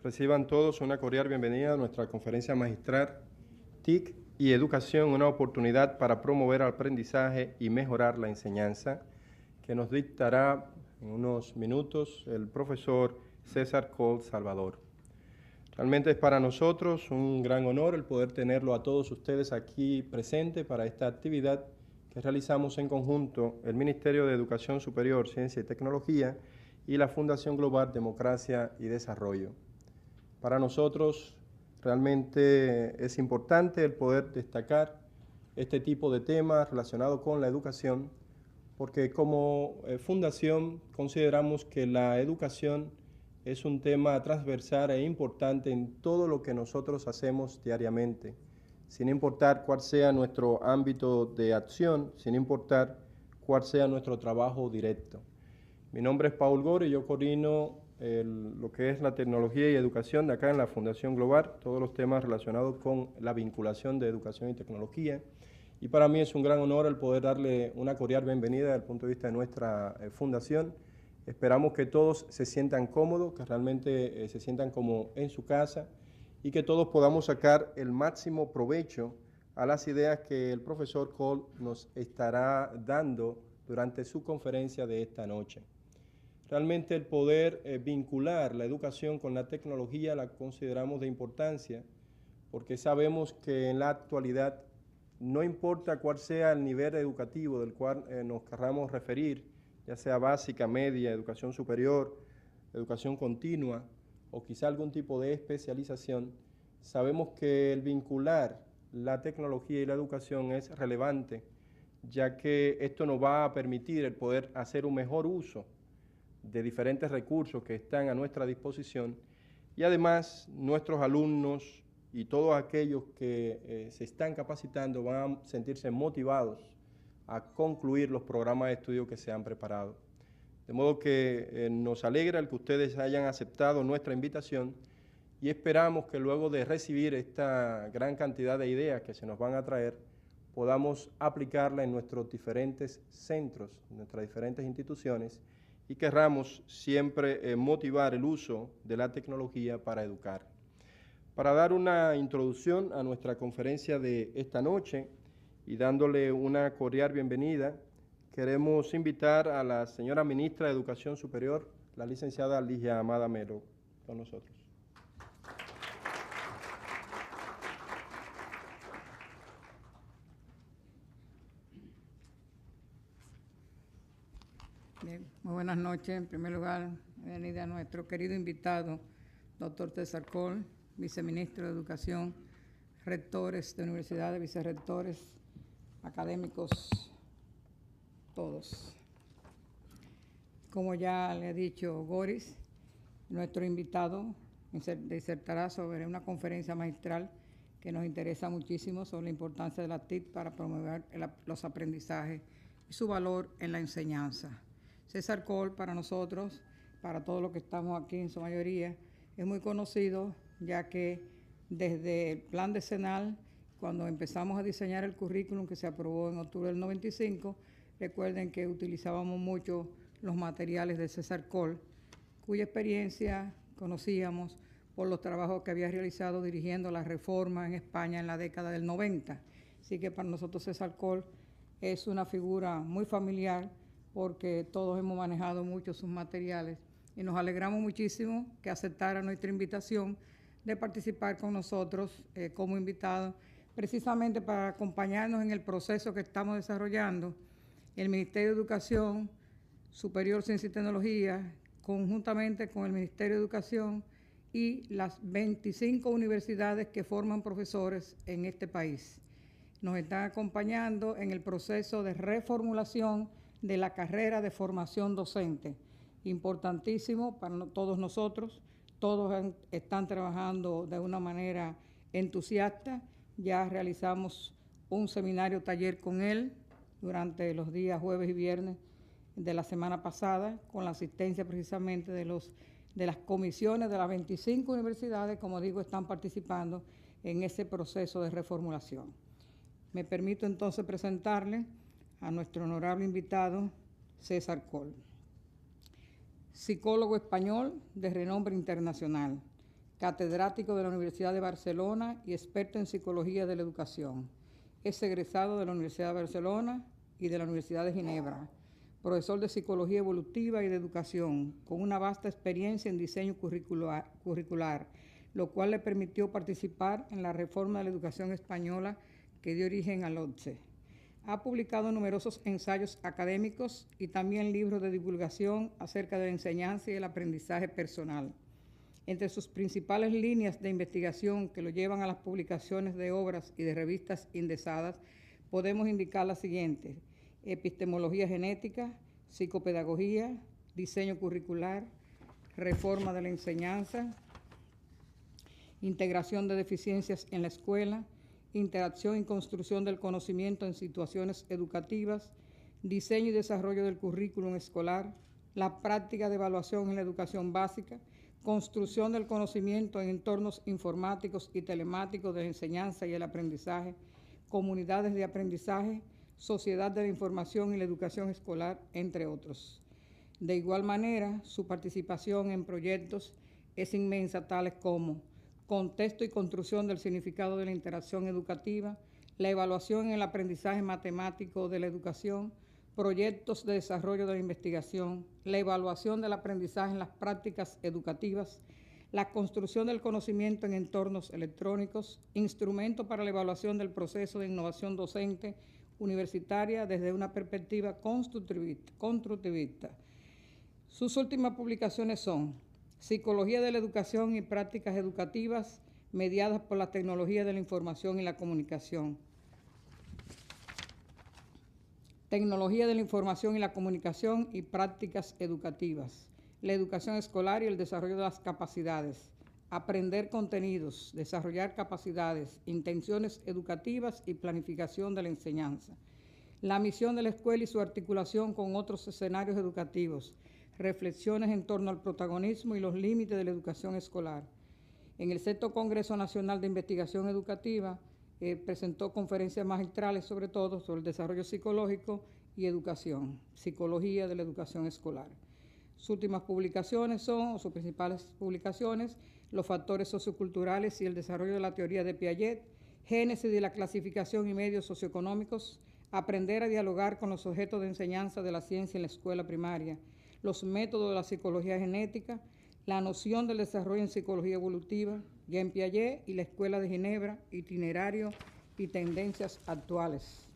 Reciban todos una cordial bienvenida a nuestra conferencia magistral TIC y Educación, una oportunidad para promover el aprendizaje y mejorar la enseñanza, que nos dictará en unos minutos el profesor César Coll Salvador. Realmente es para nosotros un gran honor el poder tenerlo a todos ustedes aquí presente para esta actividad que realizamos en conjunto el Ministerio de Educación Superior, Ciencia y Tecnología y la Fundación Global Democracia y Desarrollo. Para nosotros realmente es importante el poder destacar este tipo de temas relacionados con la educación, porque como fundación consideramos que la educación es un tema transversal e importante en todo lo que nosotros hacemos diariamente, sin importar cuál sea nuestro ámbito de acción, sin importar cuál sea nuestro trabajo directo. Mi nombre es Paul Gore y yo coordino lo que es la tecnología y educación de acá en la Fundación Global, todos los temas relacionados con la vinculación de educación y tecnología. Y para mí es un gran honor el poder darle una cordial bienvenida desde el punto de vista de nuestra fundación. Esperamos que todos se sientan cómodos, que realmente se sientan como en su casa y que todos podamos sacar el máximo provecho a las ideas que el profesor Coll nos estará dando durante su conferencia de esta noche. Realmente el poder vincular la educación con la tecnología la consideramos de importancia porque sabemos que en la actualidad no importa cuál sea el nivel educativo del cual nos querramos referir, ya sea básica, media, educación superior, educación continua o quizá algún tipo de especialización, sabemos que el vincular la tecnología y la educación es relevante, ya que esto nos va a permitir el poder hacer un mejor uso de diferentes recursos que están a nuestra disposición y además nuestros alumnos y todos aquellos que se están capacitando van a sentirse motivados a concluir los programas de estudio que se han preparado. De modo que nos alegra el que ustedes hayan aceptado nuestra invitación y esperamos que luego de recibir esta gran cantidad de ideas que se nos van a traer, podamos aplicarla en nuestros diferentes centros, en nuestras diferentes instituciones y querramos siempre motivar el uso de la tecnología para educar. Para dar una introducción a nuestra conferencia de esta noche y dándole una cordial bienvenida, queremos invitar a la señora Ministra de Educación Superior, la licenciada Ligia Amada Melo, con nosotros. Bien, muy buenas noches. En primer lugar, bienvenida a nuestro querido invitado, doctor César Coll, viceministro de Educación, rectores de universidades, vicerrectores, académicos, todos. Como ya le ha dicho Goris, nuestro invitado disertará sobre una conferencia magistral que nos interesa muchísimo sobre la importancia de la TIC para promover los aprendizajes y su valor en la enseñanza. César Coll, para nosotros, para todos los que estamos aquí en su mayoría, es muy conocido, ya que desde el plan decenal, cuando empezamos a diseñar el currículum que se aprobó en octubre del 95, recuerden que utilizábamos mucho los materiales de César Coll, cuya experiencia conocíamos por los trabajos que había realizado dirigiendo la reforma en España en la década del 90. Así que para nosotros César Coll es una figura muy familiar porque todos hemos manejado mucho sus materiales y nos alegramos muchísimo que aceptara nuestra invitación de participar con nosotros como invitado, precisamente para acompañarnos en el proceso que estamos desarrollando. El Ministerio de Educación Superior, Ciencia y Tecnología, conjuntamente con el Ministerio de Educación y las 25 universidades que forman profesores en este país. Nos están acompañando en el proceso de reformulación de la carrera de formación docente, importantísimo para todos nosotros. Todos están trabajando de una manera entusiasta. Ya realizamos un seminario taller con él durante los días jueves y viernes de la semana pasada, con la asistencia precisamente de las comisiones de las 25 universidades, como digo, están participando en ese proceso de reformulación. Me permito entonces presentarle a nuestro honorable invitado, César Coll. Psicólogo español de renombre internacional, catedrático de la Universidad de Barcelona y experto en psicología de la educación. Es egresado de la Universidad de Barcelona y de la Universidad de Ginebra, profesor de psicología evolutiva y de educación, con una vasta experiencia en diseño curricular, lo cual le permitió participar en la reforma de la educación española que dio origen al OCDE. Ha publicado numerosos ensayos académicos y también libros de divulgación acerca de la enseñanza y el aprendizaje personal. Entre sus principales líneas de investigación que lo llevan a las publicaciones de obras y de revistas indexadas, podemos indicar las siguientes: epistemología genética, psicopedagogía, diseño curricular, reforma de la enseñanza, integración de deficiencias en la escuela, interacción y construcción del conocimiento en situaciones educativas, diseño y desarrollo del currículum escolar, la práctica de evaluación en la educación básica, construcción del conocimiento en entornos informáticos y telemáticos de la enseñanza y el aprendizaje, comunidades de aprendizaje, sociedad de la información y la educación escolar, entre otros. De igual manera, su participación en proyectos es inmensa, tales como contexto y construcción del significado de la interacción educativa, la evaluación en el aprendizaje matemático de la educación, proyectos de desarrollo de la investigación, la evaluación del aprendizaje en las prácticas educativas, la construcción del conocimiento en entornos electrónicos, instrumento para la evaluación del proceso de innovación docente universitaria desde una perspectiva constructivista. Sus últimas publicaciones son Psicología de la Educación y Prácticas Educativas mediadas por la tecnología de la información y la comunicación. Tecnología de la información y la comunicación y prácticas educativas. La educación escolar y el desarrollo de las capacidades. Aprender contenidos, desarrollar capacidades, intenciones educativas y planificación de la enseñanza. La misión de la escuela y su articulación con otros escenarios educativos. Reflexiones en torno al protagonismo y los límites de la educación escolar. En el sexto Congreso Nacional de Investigación Educativa presentó conferencias magistrales sobre todo sobre el desarrollo psicológico y educación, psicología de la educación escolar. Sus últimas publicaciones son, o sus principales publicaciones, los factores socioculturales y el desarrollo de la teoría de Piaget, génesis de la clasificación y medios socioeconómicos, aprender a dialogar con los objetos de enseñanza de la ciencia en la escuela primaria, los métodos de la psicología genética, la noción del desarrollo en psicología evolutiva, Jean Piaget y la Escuela de Ginebra, itinerario y tendencias actuales.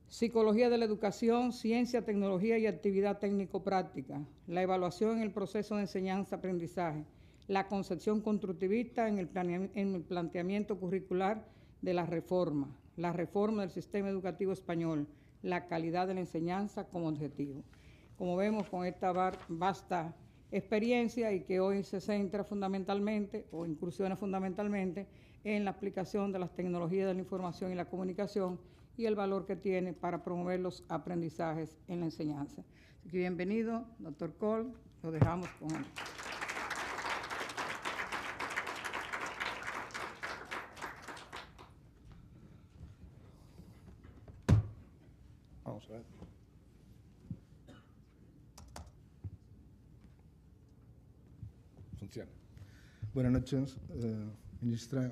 Psicología de la educación, ciencia, tecnología y actividad técnico-práctica, la evaluación en el proceso de enseñanza-aprendizaje, la concepción constructivista en el planteamiento curricular de la reforma del sistema educativo español, la calidad de la enseñanza como objetivo. Como vemos, con esta vasta experiencia y que hoy se centra fundamentalmente o incursiona fundamentalmente en la aplicación de las tecnologías de la información y la comunicación y el valor que tiene para promover los aprendizajes en la enseñanza. Así que bienvenido, doctor Cole, lo dejamos con él. Vamos a ver. Funciona. Buenas noches, ministra,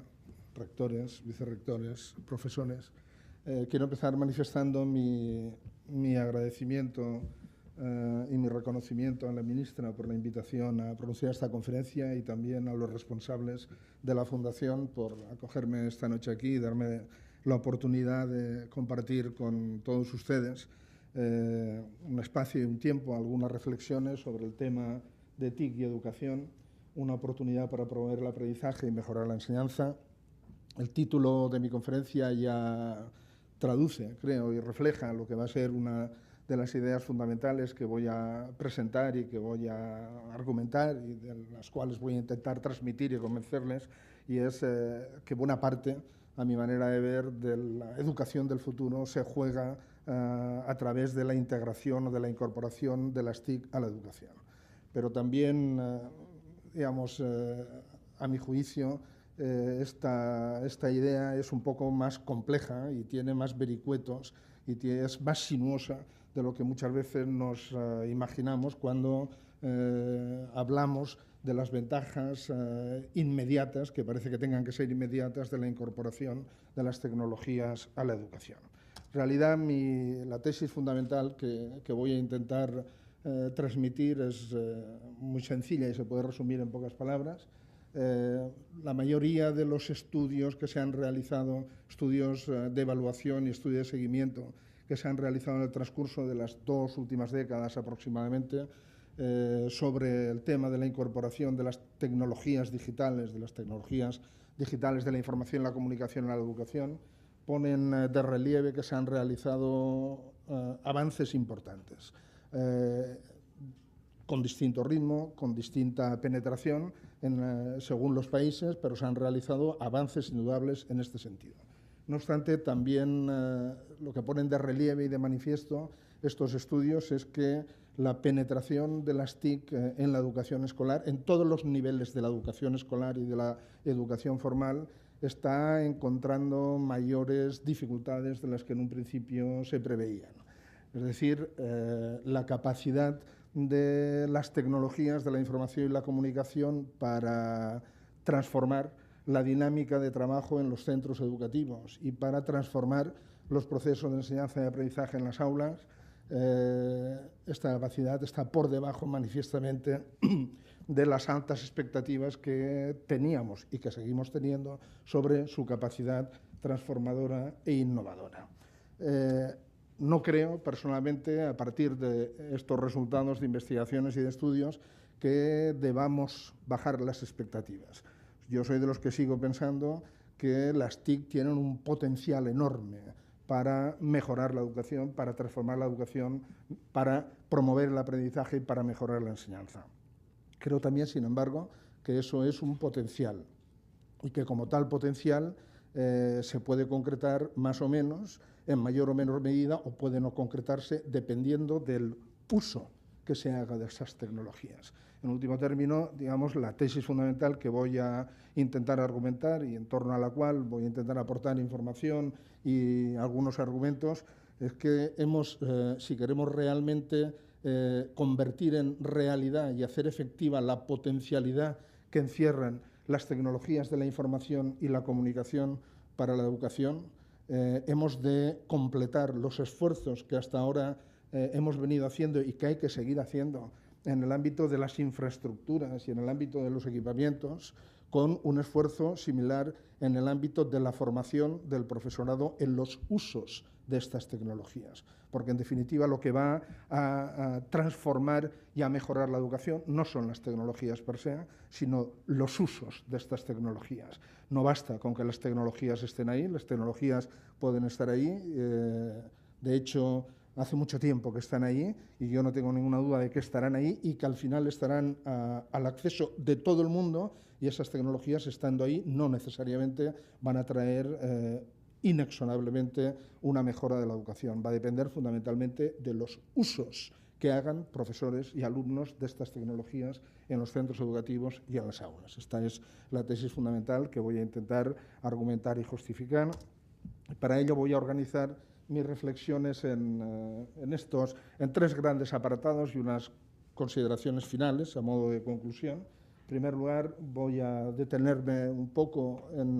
rectores, vicerrectores, profesores. Quiero empezar manifestando mi agradecimiento y mi reconocimiento a la ministra por la invitación a pronunciar esta conferencia y también a los responsables de la Fundación por acogerme esta noche aquí y darme la oportunidad de compartir con todos ustedes un espacio y un tiempo, algunas reflexiones sobre el tema de TIC y educación, una oportunidad para promover el aprendizaje y mejorar la enseñanza. El título de mi conferencia ya traduce, creo, y refleja lo que va a ser una de las ideas fundamentales que voy a presentar y que voy a argumentar y de las cuales voy a intentar transmitir y convencerles, y es que buena parte, a mi manera de ver, de la educación del futuro se juega a través de la integración o de la incorporación de las TIC a la educación. Pero también, digamos, a mi juicio, esta idea es un poco más compleja y tiene más vericuetos y es más sinuosa de lo que muchas veces nos imaginamos cuando hablamos de las ventajas inmediatas, que parece que tengan que ser inmediatas, de la incorporación de las tecnologías a la educación. En realidad, la tesis fundamental que voy a intentar transmitir es muy sencilla y se puede resumir en pocas palabras. La mayoría de los estudios que se han realizado, estudios de evaluación y estudios de seguimiento que se han realizado en el transcurso de las 2 últimas décadas aproximadamente, sobre el tema de la incorporación de las tecnologías digitales, de la información y la comunicación en la educación, ponen de relieve que se han realizado avances importantes, con distinto ritmo, con distinta penetración según los países, pero se han realizado avances indudables en este sentido. No obstante, también lo que ponen de relieve y de manifiesto estos estudios es que la penetración de las TIC en la educación escolar, en todos los niveles de la educación escolar y de la educación formal, está encontrando mayores dificultades de las que en un principio se preveían. Es decir, la capacidad de las tecnologías de la información y la comunicación para transformar la dinámica de trabajo en los centros educativos y para transformar los procesos de enseñanza y aprendizaje en las aulas, esta capacidad está por debajo manifiestamente de las altas expectativas que teníamos y que seguimos teniendo sobre su capacidad transformadora e innovadora. No creo, personalmente, a partir de estos resultados de investigaciones y de estudios, que debamos bajar las expectativas. Yo soy de los que sigo pensando que las TIC tienen un potencial enorme para mejorar la educación, para transformar la educación, para promover el aprendizaje y para mejorar la enseñanza. Creo también, sin embargo, que eso es un potencial y que como tal potencial se puede concretar más o menos, en mayor o menor medida, o puede no concretarse dependiendo del uso que se haga de esas tecnologías. En último término, digamos, la tesis fundamental que voy a intentar argumentar y en torno a la cual voy a intentar aportar información y algunos argumentos es que si queremos realmente convertir en realidad y hacer efectiva la potencialidad que encierran las tecnologías de la información y la comunicación para la educación, hemos de completar los esfuerzos que hasta ahora hemos venido haciendo y que hay que seguir haciendo en el ámbito de las infraestructuras y en el ámbito de los equipamientos, con un esfuerzo similar en el ámbito de la formación del profesorado en los usos de estas tecnologías. Porque, en definitiva, lo que va a transformar y a mejorar la educación no son las tecnologías per se, sino los usos de estas tecnologías. No basta con que las tecnologías estén ahí, las tecnologías pueden estar ahí. De hecho, hace mucho tiempo que están ahí y yo no tengo ninguna duda de que estarán ahí y que al final estarán al acceso de todo el mundo, y esas tecnologías, estando ahí, no necesariamente van a traer inexorablemente una mejora de la educación. Va a depender fundamentalmente de los usos que hagan profesores y alumnos de estas tecnologías en los centros educativos y en las aulas. Esta es la tesis fundamental que voy a intentar argumentar y justificar. Para ello voy a organizar mis reflexiones en 3 grandes apartados y unas consideraciones finales a modo de conclusión. En primer lugar, voy a detenerme un poco en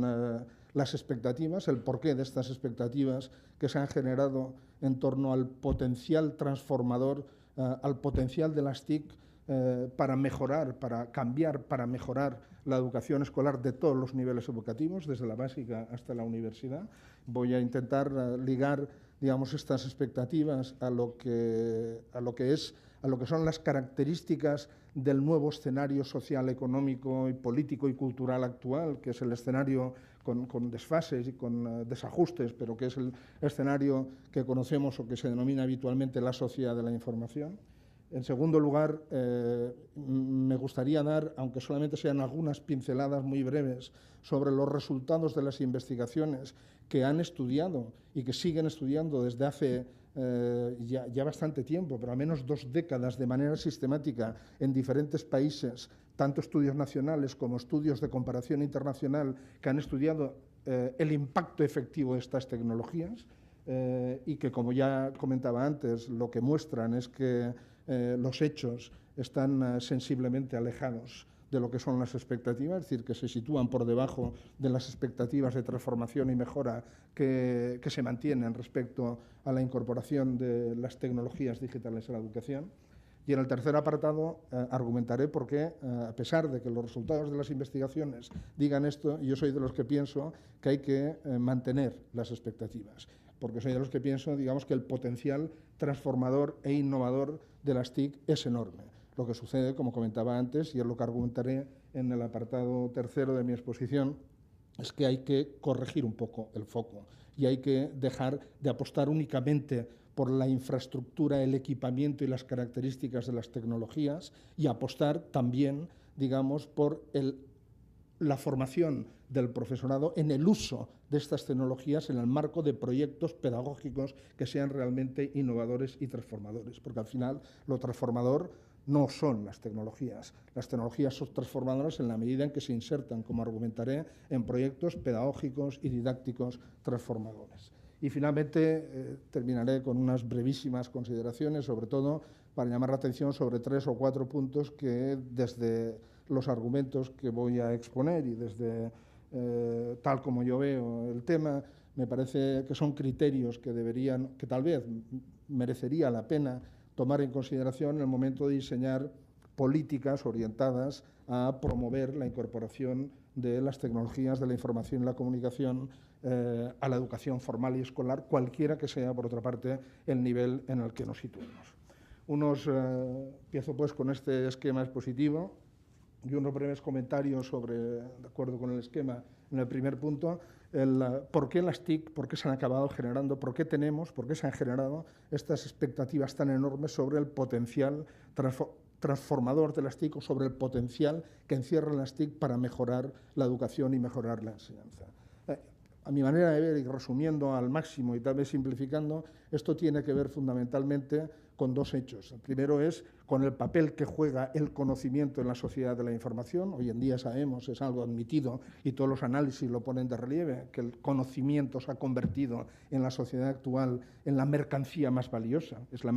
las expectativas, el porqué de estas expectativas que se han generado en torno al potencial transformador, al potencial de las TIC para mejorar, para cambiar, para mejorar la educación escolar de todos los niveles educativos, desde la básica hasta la universidad. Voy a intentar ligar, digamos, estas expectativas a lo que son las características del nuevo escenario social, económico, y político y cultural actual, que es el escenario con desfases y con desajustes, pero que es el escenario que conocemos o que se denomina habitualmente la sociedad de la información. En segundo lugar, me gustaría dar, aunque solamente sean algunas pinceladas muy breves, sobre los resultados de las investigaciones que han estudiado y que siguen estudiando desde hace ya bastante tiempo, pero al menos 2 décadas, de manera sistemática en diferentes países, tanto estudios nacionales como estudios de comparación internacional, que han estudiado el impacto efectivo de estas tecnologías y que, como ya comentaba antes, lo que muestran es que los hechos están sensiblemente alejados de lo que son las expectativas, es decir, que se sitúan por debajo de las expectativas de transformación y mejora que se mantienen respecto a la incorporación de las tecnologías digitales en la educación. Y en el tercer apartado argumentaré por qué, a pesar de que los resultados de las investigaciones digan esto, yo soy de los que pienso que hay que mantener las expectativas, porque soy de los que pienso, digamos, que el potencial transformador e innovador de las TIC es enorme. Lo que sucede, como comentaba antes, y es lo que argumentaré en el apartado tercero de mi exposición, es que hay que corregir un poco el foco y hay que dejar de apostar únicamente por la infraestructura, el equipamiento y las características de las tecnologías y apostar también, digamos, por la formación del profesorado en el uso de estas tecnologías en el marco de proyectos pedagógicos que sean realmente innovadores y transformadores, porque al final lo transformador no son las tecnologías son transformadoras en la medida en que se insertan, como argumentaré, en proyectos pedagógicos y didácticos transformadores. Y finalmente terminaré con unas brevísimas consideraciones, sobre todo para llamar la atención sobre 3 o 4 puntos que desde los argumentos que voy a exponer y desde tal como yo veo el tema, me parece que son criterios que tal vez merecería la pena tomar en consideración en el momento de diseñar políticas orientadas a promover la incorporación de las tecnologías de la información y la comunicación a la educación formal y escolar, cualquiera que sea, por otra parte, el nivel en el que nos situemos. Empiezo pues con este esquema expositivo y unos breves comentarios sobre, de acuerdo con el esquema, en el primer punto, por qué las TIC, por qué se han acabado generando, por qué se han generado estas expectativas tan enormes sobre el potencial transformador de las TIC o sobre el potencial que encierran las TIC para mejorar la educación y mejorar la enseñanza. A mi manera de ver, y resumiendo al máximo y tal vez simplificando, esto tiene que ver fundamentalmente con 2 hechos. El primero es con el papel que juega el conocimiento en la sociedad de la información. Hoy en día sabemos, es algo admitido y todos los análisis lo ponen de relieve, que el conocimiento se ha convertido en la sociedad actual en la mercancía más valiosa. Es la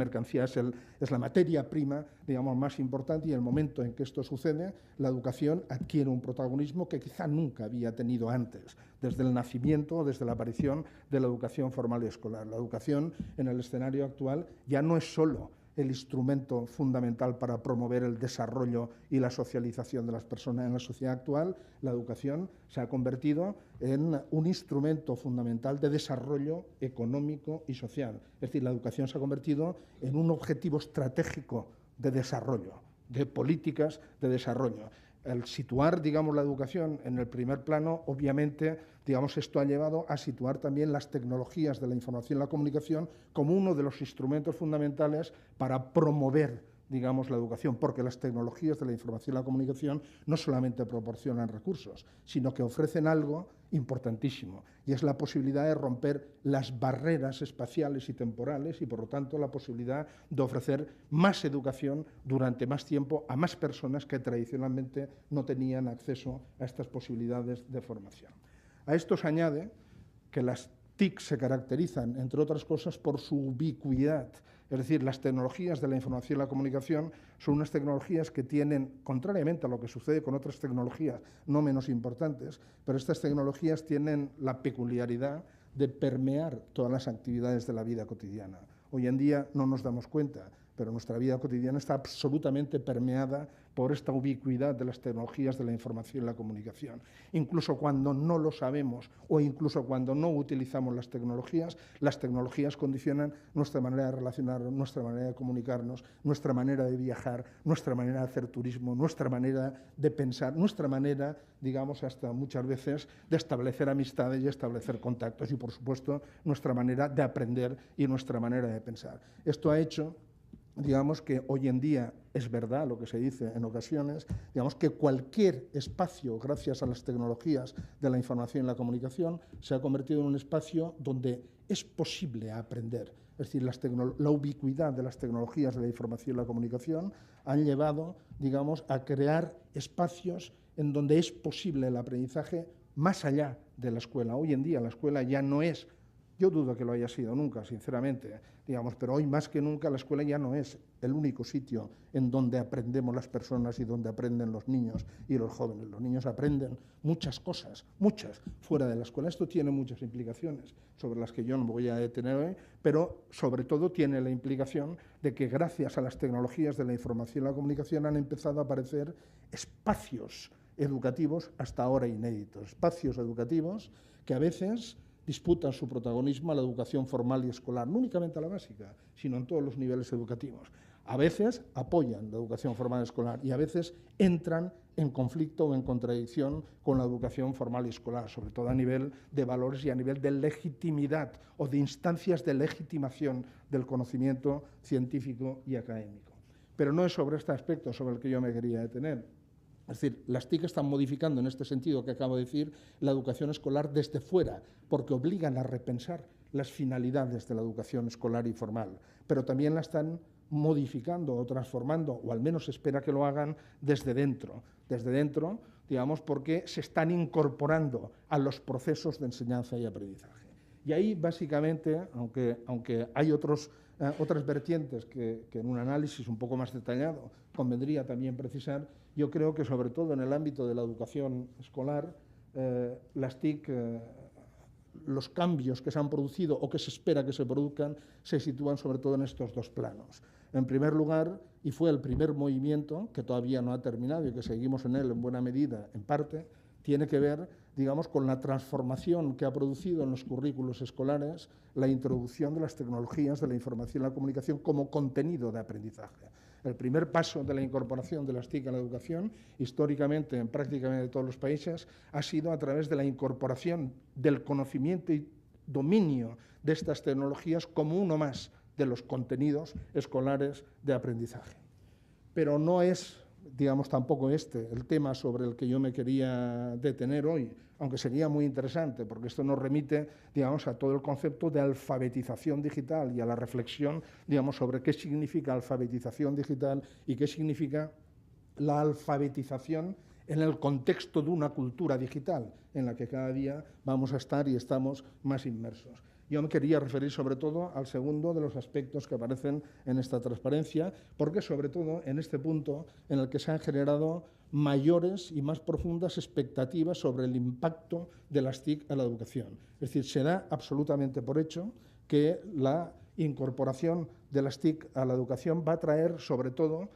materia prima, digamos, más importante, y en el momento en que esto sucede, la educación adquiere un protagonismo que quizá nunca había tenido antes, desde el nacimiento, desde la aparición de la educación formal y escolar. La educación en el escenario actual ya no es solo el instrumento fundamental para promover el desarrollo y la socialización de las personas en la sociedad actual. La educación se ha convertido en un instrumento fundamental de desarrollo económico y social. Es decir, la educación se ha convertido en un objetivo estratégico de desarrollo, de políticas de desarrollo. El situar, digamos, la educación en el primer plano, obviamente, digamos, esto ha llevado a situar también las tecnologías de la información y la comunicación como uno de los instrumentos fundamentales para promover, digamos, la educación, porque las tecnologías de la información y la comunicación no solamente proporcionan recursos, sino que ofrecen algo importantísimo, y es la posibilidad de romper las barreras espaciales y temporales y, por lo tanto, la posibilidad de ofrecer más educación durante más tiempo a más personas que tradicionalmente no tenían acceso a estas posibilidades de formación. A esto se añade que las TIC se caracterizan, entre otras cosas, por su ubicuidad. Es decir, las tecnologías de la información y la comunicación son unas tecnologías que tienen, contrariamente a lo que sucede con otras tecnologías no menos importantes, pero estas tecnologías tienen la peculiaridad de permear todas las actividades de la vida cotidiana. Hoy en día no nos damos cuenta, pero nuestra vida cotidiana está absolutamente permeada por esta ubicuidad de las tecnologías de la información y la comunicación. Incluso cuando no lo sabemos o incluso cuando no utilizamos las tecnologías condicionan nuestra manera de relacionarnos, nuestra manera de comunicarnos, nuestra manera de viajar, nuestra manera de hacer turismo, nuestra manera de pensar, nuestra manera, digamos, hasta muchas veces de establecer amistades y establecer contactos y, por supuesto, nuestra manera de aprender y nuestra manera de pensar. Esto ha hecho, digamos, que hoy en día es verdad lo que se dice en ocasiones, digamos que cualquier espacio, gracias a las tecnologías de la información y la comunicación, se ha convertido en un espacio donde es posible aprender. Es decir, la ubicuidad de las tecnologías de la información y la comunicación han llevado, digamos, a crear espacios en donde es posible el aprendizaje más allá de la escuela. Hoy en día la escuela ya no es, yo dudo que lo haya sido nunca, sinceramente, digamos, pero hoy más que nunca la escuela ya no es el único sitio en donde aprendemos las personas y donde aprenden los niños y los jóvenes. Los niños aprenden muchas cosas, muchas, fuera de la escuela. Esto tiene muchas implicaciones sobre las que yo no me voy a detener hoy, pero sobre todo tiene la implicación de que gracias a las tecnologías de la información y la comunicación han empezado a aparecer espacios educativos hasta ahora inéditos, espacios educativos que a veces disputan su protagonismo a la educación formal y escolar, no únicamente a la básica, sino en todos los niveles educativos. A veces apoyan la educación formal y escolar y a veces entran en conflicto o en contradicción con la educación formal y escolar, sobre todo a nivel de valores y a nivel de legitimidad o de instancias de legitimación del conocimiento científico y académico. Pero no es sobre este aspecto sobre el que yo me quería detener. Es decir, las TIC están modificando en este sentido que acabo de decir la educación escolar desde fuera, porque obligan a repensar las finalidades de la educación escolar y formal, pero también la están modificando o transformando, o al menos se espera que lo hagan desde dentro, digamos, porque se están incorporando a los procesos de enseñanza y aprendizaje. Y ahí, básicamente, aunque hay otras vertientes que en un análisis un poco más detallado convendría también precisar, yo creo que sobre todo en el ámbito de la educación escolar, las TIC, los cambios que se han producido o que se espera que se produzcan, se sitúan sobre todo en estos dos planos. En primer lugar, y fue el primer movimiento, que todavía no ha terminado y que seguimos en él en buena medida, en parte, tiene que ver, digamos, con la transformación que ha producido en los currículos escolares la introducción de las tecnologías de la información y la comunicación como contenido de aprendizaje. El primer paso de la incorporación de las TIC a la educación, históricamente en prácticamente todos los países, ha sido a través de la incorporación del conocimiento y dominio de estas tecnologías como uno más de los contenidos escolares de aprendizaje. Pero no es, digamos, tampoco este el tema sobre el que yo me quería detener hoy, aunque sería muy interesante, porque esto nos remite, digamos, a todo el concepto de alfabetización digital y a la reflexión, digamos, sobre qué significa alfabetización digital y qué significa la alfabetización en el contexto de una cultura digital en la que cada día vamos a estar y estamos más inmersos. Yo me quería referir sobre todo al segundo de los aspectos que aparecen en esta transparencia, porque sobre todo en este punto en el que se han generado mayores y más profundas expectativas sobre el impacto de las TIC a la educación. Es decir, se da absolutamente por hecho que la incorporación de las TIC a la educación va a traer sobre todo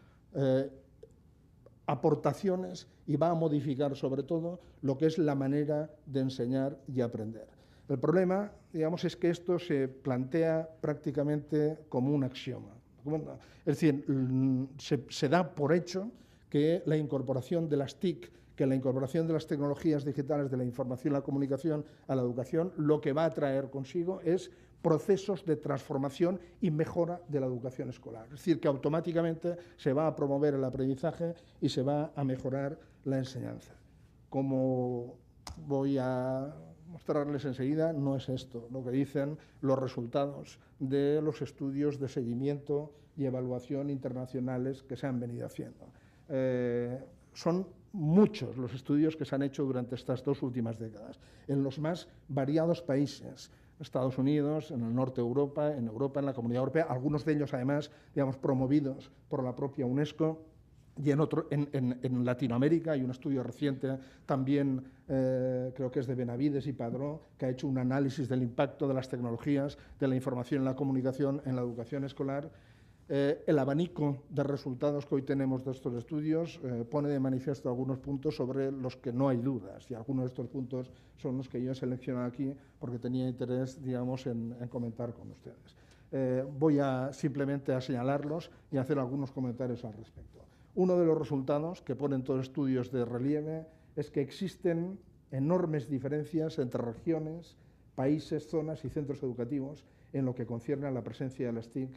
aportaciones y va a modificar sobre todo lo que es la manera de enseñar y aprender. El problema, digamos, es que esto se plantea prácticamente como un axioma. Es decir, se da por hecho que la incorporación de las TIC, que la incorporación de las tecnologías digitales de la información y la comunicación a la educación, lo que va a traer consigo es procesos de transformación y mejora de la educación escolar. Es decir, que automáticamente se va a promover el aprendizaje y se va a mejorar la enseñanza. Como voy a mostrarles enseguida, no es esto lo que dicen los resultados de los estudios de seguimiento y evaluación internacionales que se han venido haciendo. Son muchos los estudios que se han hecho durante estas dos últimas décadas, en los más variados países, Estados Unidos, en el norte de Europa, en la Comunidad Europea, algunos de ellos además, digamos, promovidos por la propia UNESCO. Y en Latinoamérica hay un estudio reciente también, creo que es de Benavides y Padró, que ha hecho un análisis del impacto de las tecnologías, de la información y la comunicación en la educación escolar. El abanico de resultados que hoy tenemos de estos estudios pone de manifiesto algunos puntos sobre los que no hay dudas, y algunos de estos puntos son los que yo he seleccionado aquí porque tenía interés, digamos, en comentar con ustedes. Voy simplemente a señalarlos y a hacer algunos comentarios al respecto. Uno de los resultados que ponen todos los estudios de relieve es que existen enormes diferencias entre regiones, países, zonas y centros educativos en lo que concierne a la presencia de las TIC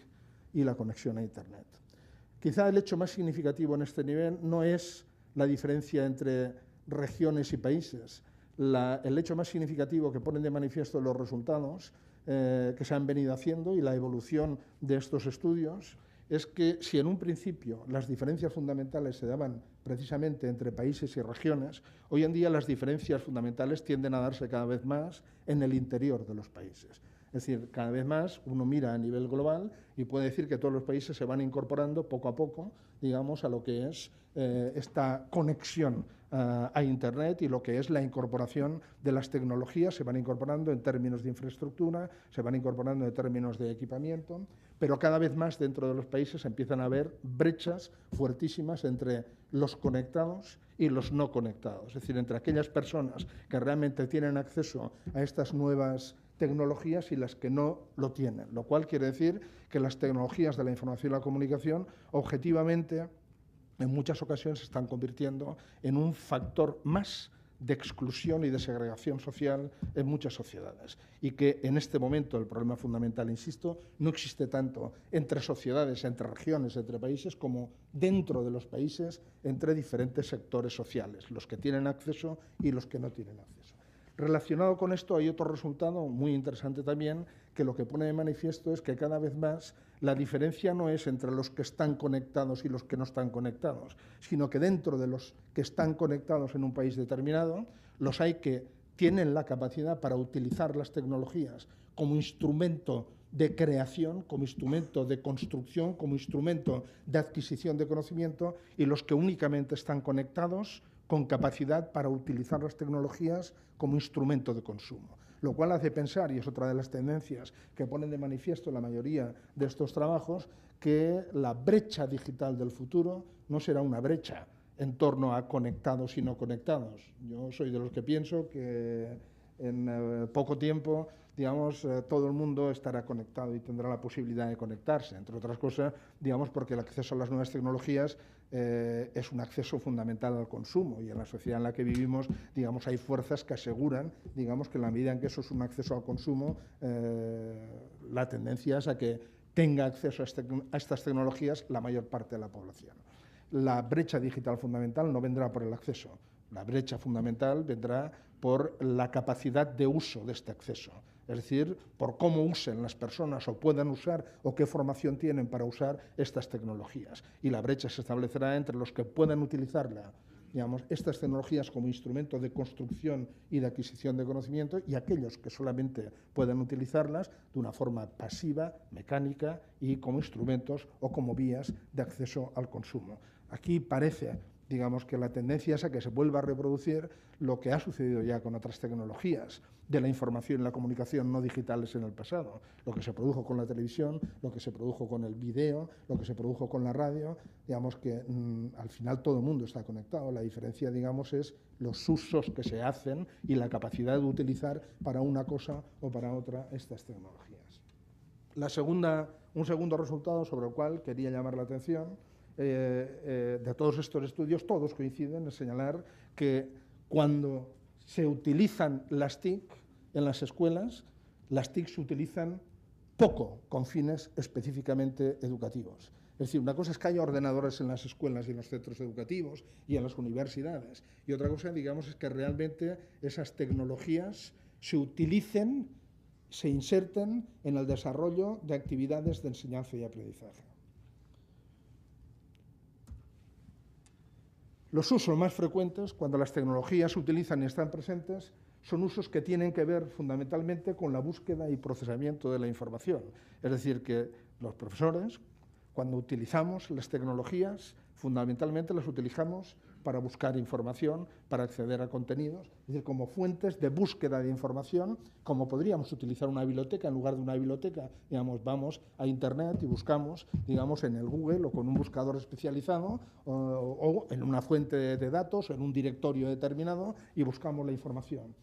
y la conexión a Internet. Quizá el hecho más significativo en este nivel no es la diferencia entre regiones y países. El hecho más significativo que ponen de manifiesto los resultados que se han venido haciendo y la evolución de estos estudios es que si en un principio las diferencias fundamentales se daban precisamente entre países y regiones, hoy en día las diferencias fundamentales tienden a darse cada vez más en el interior de los países. Es decir, cada vez más uno mira a nivel global y puede decir que todos los países se van incorporando poco a poco, digamos, a lo que es esta conexión a Internet y lo que es la incorporación de las tecnologías. Se van incorporando en términos de infraestructura, se van incorporando en términos de equipamiento, pero cada vez más dentro de los países empiezan a haber brechas fuertísimas entre los conectados y los no conectados, es decir, entre aquellas personas que realmente tienen acceso a estas nuevas tecnologías y las que no lo tienen, lo cual quiere decir que las tecnologías de la información y la comunicación objetivamente en muchas ocasiones se están convirtiendo en un factor más de exclusión y de segregación social en muchas sociedades y que en este momento el problema fundamental, insisto, no existe tanto entre sociedades, entre regiones, entre países, como dentro de los países, entre diferentes sectores sociales, los que tienen acceso y los que no tienen acceso. Relacionado con esto hay otro resultado muy interesante también, que lo que pone de manifiesto es que cada vez más la diferencia no es entre los que están conectados y los que no están conectados, sino que dentro de los que están conectados en un país determinado, los hay que tienen la capacidad para utilizar las tecnologías como instrumento de creación, como instrumento de construcción, como instrumento de adquisición de conocimiento, y los que únicamente están conectados con capacidad para utilizar las tecnologías como instrumento de consumo. Lo cual hace pensar, y es otra de las tendencias que ponen de manifiesto la mayoría de estos trabajos, que la brecha digital del futuro no será una brecha en torno a conectados y no conectados. Yo soy de los que pienso que en poco tiempo, digamos, todo el mundo estará conectado y tendrá la posibilidad de conectarse, entre otras cosas, digamos, porque el acceso a las nuevas tecnologías es un acceso fundamental al consumo, y en la sociedad en la que vivimos, digamos, hay fuerzas que aseguran, digamos, que en la medida en que eso es un acceso al consumo, la tendencia es a que tenga acceso a estas tecnologías la mayor parte de la población. La brecha digital fundamental no vendrá por el acceso, la brecha fundamental vendrá por la capacidad de uso de este acceso, es decir, por cómo usen las personas o puedan usar o qué formación tienen para usar estas tecnologías. Y la brecha se establecerá entre los que puedan utilizarla, digamos, estas tecnologías como instrumento de construcción y de adquisición de conocimiento, y aquellos que solamente puedan utilizarlas de una forma pasiva, mecánica y como instrumentos o como vías de acceso al consumo. Aquí parece, digamos, que la tendencia es a que se vuelva a reproducir lo que ha sucedido ya con otras tecnologías de la información y la comunicación no digitales en el pasado, lo que se produjo con la televisión, lo que se produjo con el video, lo que se produjo con la radio, digamos que al final todo el mundo está conectado, la diferencia, digamos, es los usos que se hacen y la capacidad de utilizar para una cosa o para otra estas tecnologías. Un segundo resultado sobre el cual quería llamar la atención de todos estos estudios, todos coinciden en señalar que cuando se utilizan las TIC en las escuelas, las TIC se utilizan poco con fines específicamente educativos. Es decir, una cosa es que haya ordenadores en las escuelas y en los centros educativos y en las universidades, y otra cosa, digamos, es que realmente esas tecnologías se utilicen, se inserten en el desarrollo de actividades de enseñanza y aprendizaje. Los usos más frecuentes, cuando las tecnologías se utilizan y están presentes, son usos que tienen que ver fundamentalmente con la búsqueda y procesamiento de la información. Es decir, que los profesores, cuando utilizamos las tecnologías, fundamentalmente las utilizamos para buscar información, para acceder a contenidos, es decir, como fuentes de búsqueda de información, como podríamos utilizar una biblioteca. En lugar de una biblioteca, digamos, vamos a Internet y buscamos, digamos, en el Google o con un buscador especializado o en una fuente de datos o en un directorio determinado y buscamos la información.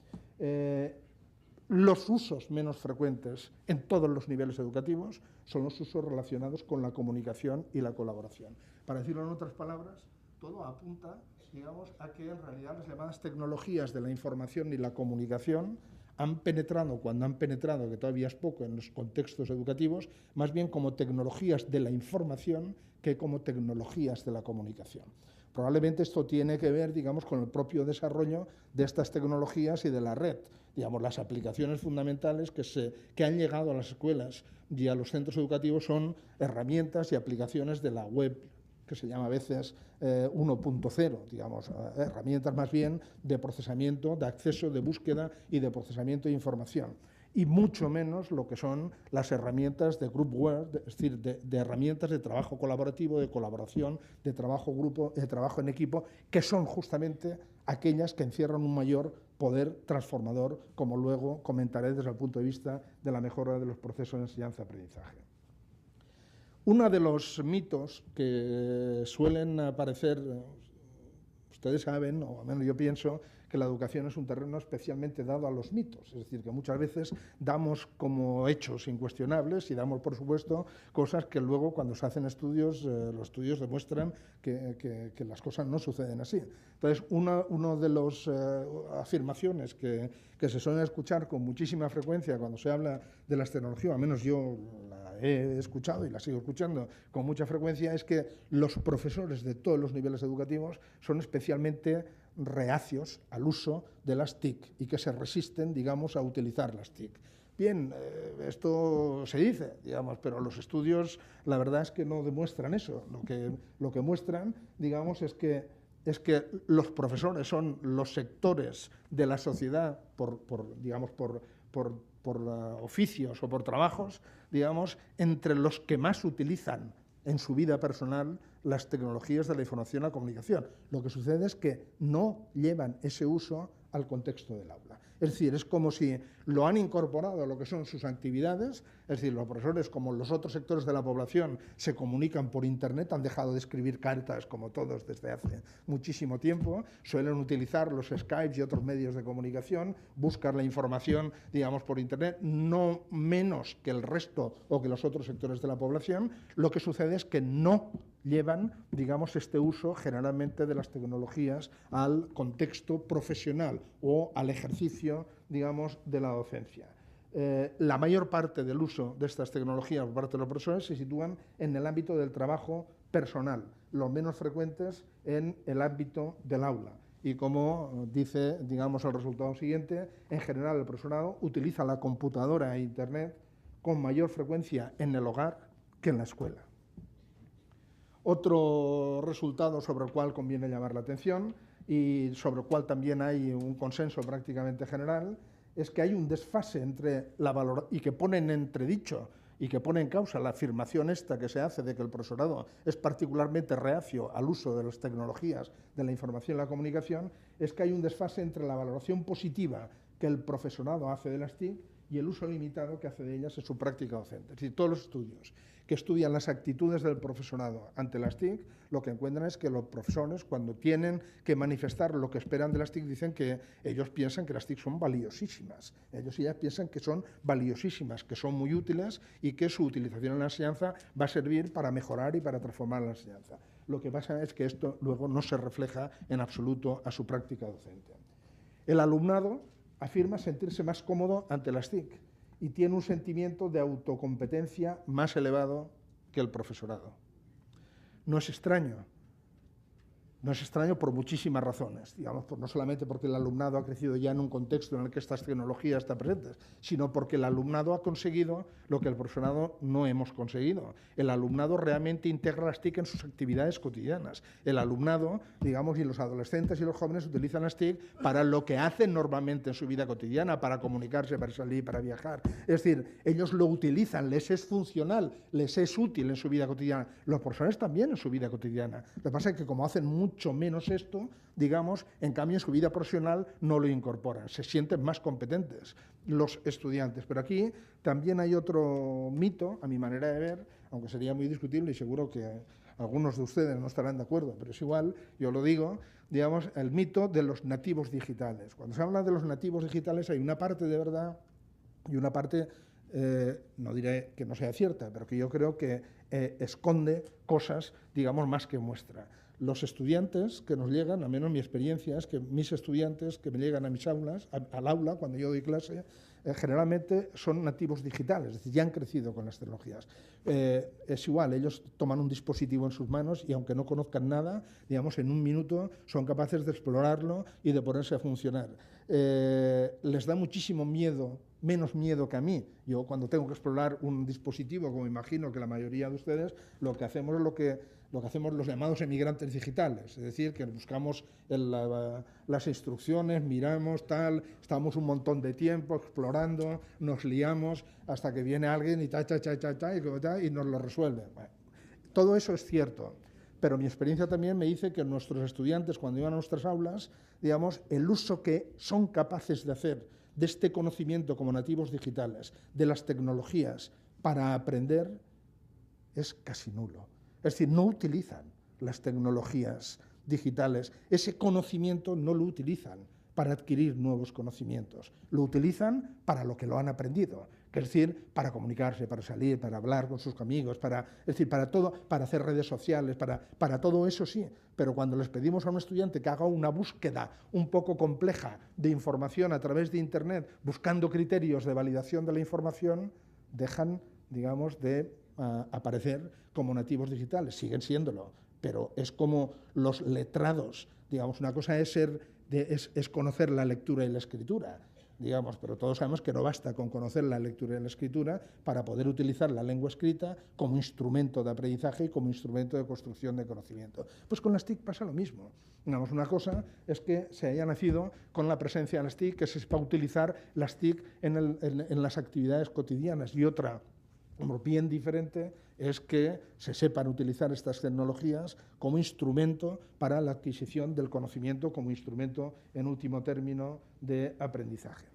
Los usos menos frecuentes en todos los niveles educativos son los usos relacionados con la comunicación y la colaboración. Para decirlo en otras palabras, todo apunta, digamos, a que en realidad las llamadas tecnologías de la información y la comunicación han penetrado, cuando han penetrado, que todavía es poco en los contextos educativos, más bien como tecnologías de la información que como tecnologías de la comunicación. Probablemente esto tiene que ver, digamos, con el propio desarrollo de estas tecnologías y de la red. Digamos, las aplicaciones fundamentales que han llegado a las escuelas y a los centros educativos son herramientas y aplicaciones de la web, que se llama a veces 1.0, digamos, herramientas más bien de procesamiento, de acceso, de búsqueda y de procesamiento de información. y mucho menos lo que son las herramientas de group work, es decir, de herramientas de trabajo colaborativo, de colaboración, de trabajo grupo, de trabajo en equipo, que son justamente aquellas que encierran un mayor poder transformador, como luego comentaré desde el punto de vista de la mejora de los procesos de enseñanza-aprendizaje. Uno de los mitos que suelen aparecer, ustedes saben, o al menos yo pienso, que la educación es un terreno especialmente dado a los mitos, es decir, que muchas veces damos como hechos incuestionables y damos, por supuesto, cosas que luego cuando se hacen estudios, los estudios demuestran que las cosas no suceden así. Entonces, una de las afirmaciones que se suelen escuchar con muchísima frecuencia cuando se habla de las tecnologías, al menos yo la he escuchado y la sigo escuchando con mucha frecuencia, es que los profesores de todos los niveles educativos son especialmente reacios al uso de las TIC y que se resisten, digamos, a utilizar las TIC. Bien, esto se dice, digamos, pero los estudios, la verdad es que no demuestran eso. Lo que muestran, digamos, es que los profesores son los sectores de la sociedad por oficios o por trabajos, digamos, entre los que más utilizan en su vida personal las tecnologías de la información y la comunicación. Lo que sucede es que no llevan ese uso al contexto del aula. Es decir, es como si lo han incorporado a lo que son sus actividades, es decir, los profesores, como los otros sectores de la población, se comunican por Internet, han dejado de escribir cartas, como todos desde hace muchísimo tiempo, suelen utilizar los Skype y otros medios de comunicación, buscar la información, digamos, por Internet, no menos que el resto o que los otros sectores de la población. Lo que sucede es que no llevan, digamos, este uso generalmente de las tecnologías al contexto profesional o al ejercicio, digamos, de la docencia. La mayor parte del uso de estas tecnologías por parte de los profesores se sitúan en el ámbito del trabajo personal, los menos frecuentes en el ámbito del aula. Y como dice, digamos, el resultado siguiente, en general el profesorado utiliza la computadora e Internet con mayor frecuencia en el hogar que en la escuela. Otro resultado sobre el cual conviene llamar la atención y sobre el cual también hay un consenso prácticamente general es que hay un desfase entre la valoración y que pone en entredicho y que pone en causa la afirmación esta que se hace de que el profesorado es particularmente reacio al uso de las tecnologías de la información y la comunicación, es que hay un desfase entre la valoración positiva que el profesorado hace de las TIC y el uso limitado que hace de ellas en su práctica docente. Es decir, todos los estudios que estudian las actitudes del profesorado ante las TIC, lo que encuentran es que los profesores, cuando tienen que manifestar lo que esperan de las TIC, dicen que ellos piensan que las TIC son valiosísimas. Ellos y ellas piensan que son valiosísimas, que son muy útiles y que su utilización en la enseñanza va a servir para mejorar y para transformar la enseñanza. Lo que pasa es que esto luego no se refleja en absoluto a su práctica docente. El alumnado afirma sentirse más cómodo ante las TIC y tiene un sentimiento de autocompetencia más elevado que el profesorado. No es extraño por muchísimas razones, digamos, no solamente porque el alumnado ha crecido ya en un contexto en el que estas tecnologías están presentes, sino porque el alumnado ha conseguido lo que el profesorado no hemos conseguido. El alumnado realmente integra las TIC en sus actividades cotidianas. El alumnado, digamos, y los adolescentes y los jóvenes utilizan las TIC para lo que hacen normalmente en su vida cotidiana, para comunicarse, para salir, para viajar. Es decir, ellos lo utilizan, les es funcional, les es útil en su vida cotidiana. Los profesores también en su vida cotidiana. Lo que pasa es que como hacen mucho menos esto, digamos, en cambio en su vida profesional no lo incorporan, se sienten más competentes los estudiantes. Pero aquí también hay otro mito, a mi manera de ver, aunque sería muy discutible y seguro que algunos de ustedes no estarán de acuerdo, pero es igual, yo lo digo, digamos, el mito de los nativos digitales. Cuando se habla de los nativos digitales hay una parte de verdad y una parte, no diré que no sea cierta, pero que yo creo que esconde cosas, digamos, más que muestra. Los estudiantes que nos llegan, al menos mi experiencia es que mis estudiantes que me llegan a mis aulas, al aula, cuando yo doy clase, generalmente son nativos digitales, es decir, ya han crecido con las tecnologías. Es igual, ellos toman un dispositivo en sus manos y aunque no conozcan nada, digamos, en un minuto son capaces de explorarlo y de ponerse a funcionar. Les da muchísimo miedo, menos miedo que a mí. Yo cuando tengo que explorar un dispositivo, como imagino que la mayoría de ustedes, lo que hacemos es lo que lo que hacemos los llamados emigrantes digitales, es decir, que buscamos las instrucciones, miramos, tal, estamos un montón de tiempo explorando, nos liamos hasta que viene alguien y y nos lo resuelve. Bueno, todo eso es cierto, pero mi experiencia también me dice que nuestros estudiantes, cuando iban a nuestras aulas, digamos, el uso que son capaces de hacer de este conocimiento como nativos digitales, de las tecnologías para aprender, es casi nulo. Es decir, no utilizan las tecnologías digitales, ese conocimiento no lo utilizan para adquirir nuevos conocimientos, lo utilizan para lo que lo han aprendido, que es decir, para comunicarse, para salir, para hablar con sus amigos, es decir, para todo, para hacer redes sociales, para todo eso sí, pero cuando les pedimos a un estudiante que haga una búsqueda un poco compleja de información a través de Internet, buscando criterios de validación de la información, dejan, digamos, de aparecer como nativos digitales, siguen siéndolo, pero es como los letrados, digamos, una cosa es conocer la lectura y la escritura, digamos, pero todos sabemos que no basta con conocer la lectura y la escritura para poder utilizar la lengua escrita como instrumento de aprendizaje y como instrumento de construcción de conocimiento. Pues con las TIC pasa lo mismo. Digamos, una cosa es que se haya nacido con la presencia de las TIC, que se sepa utilizar las TIC en las actividades cotidianas, y otra, bien diferente, es que se sepan utilizar estas tecnologías como instrumento para la adquisición del conocimiento, como instrumento, en último término, de aprendizaje.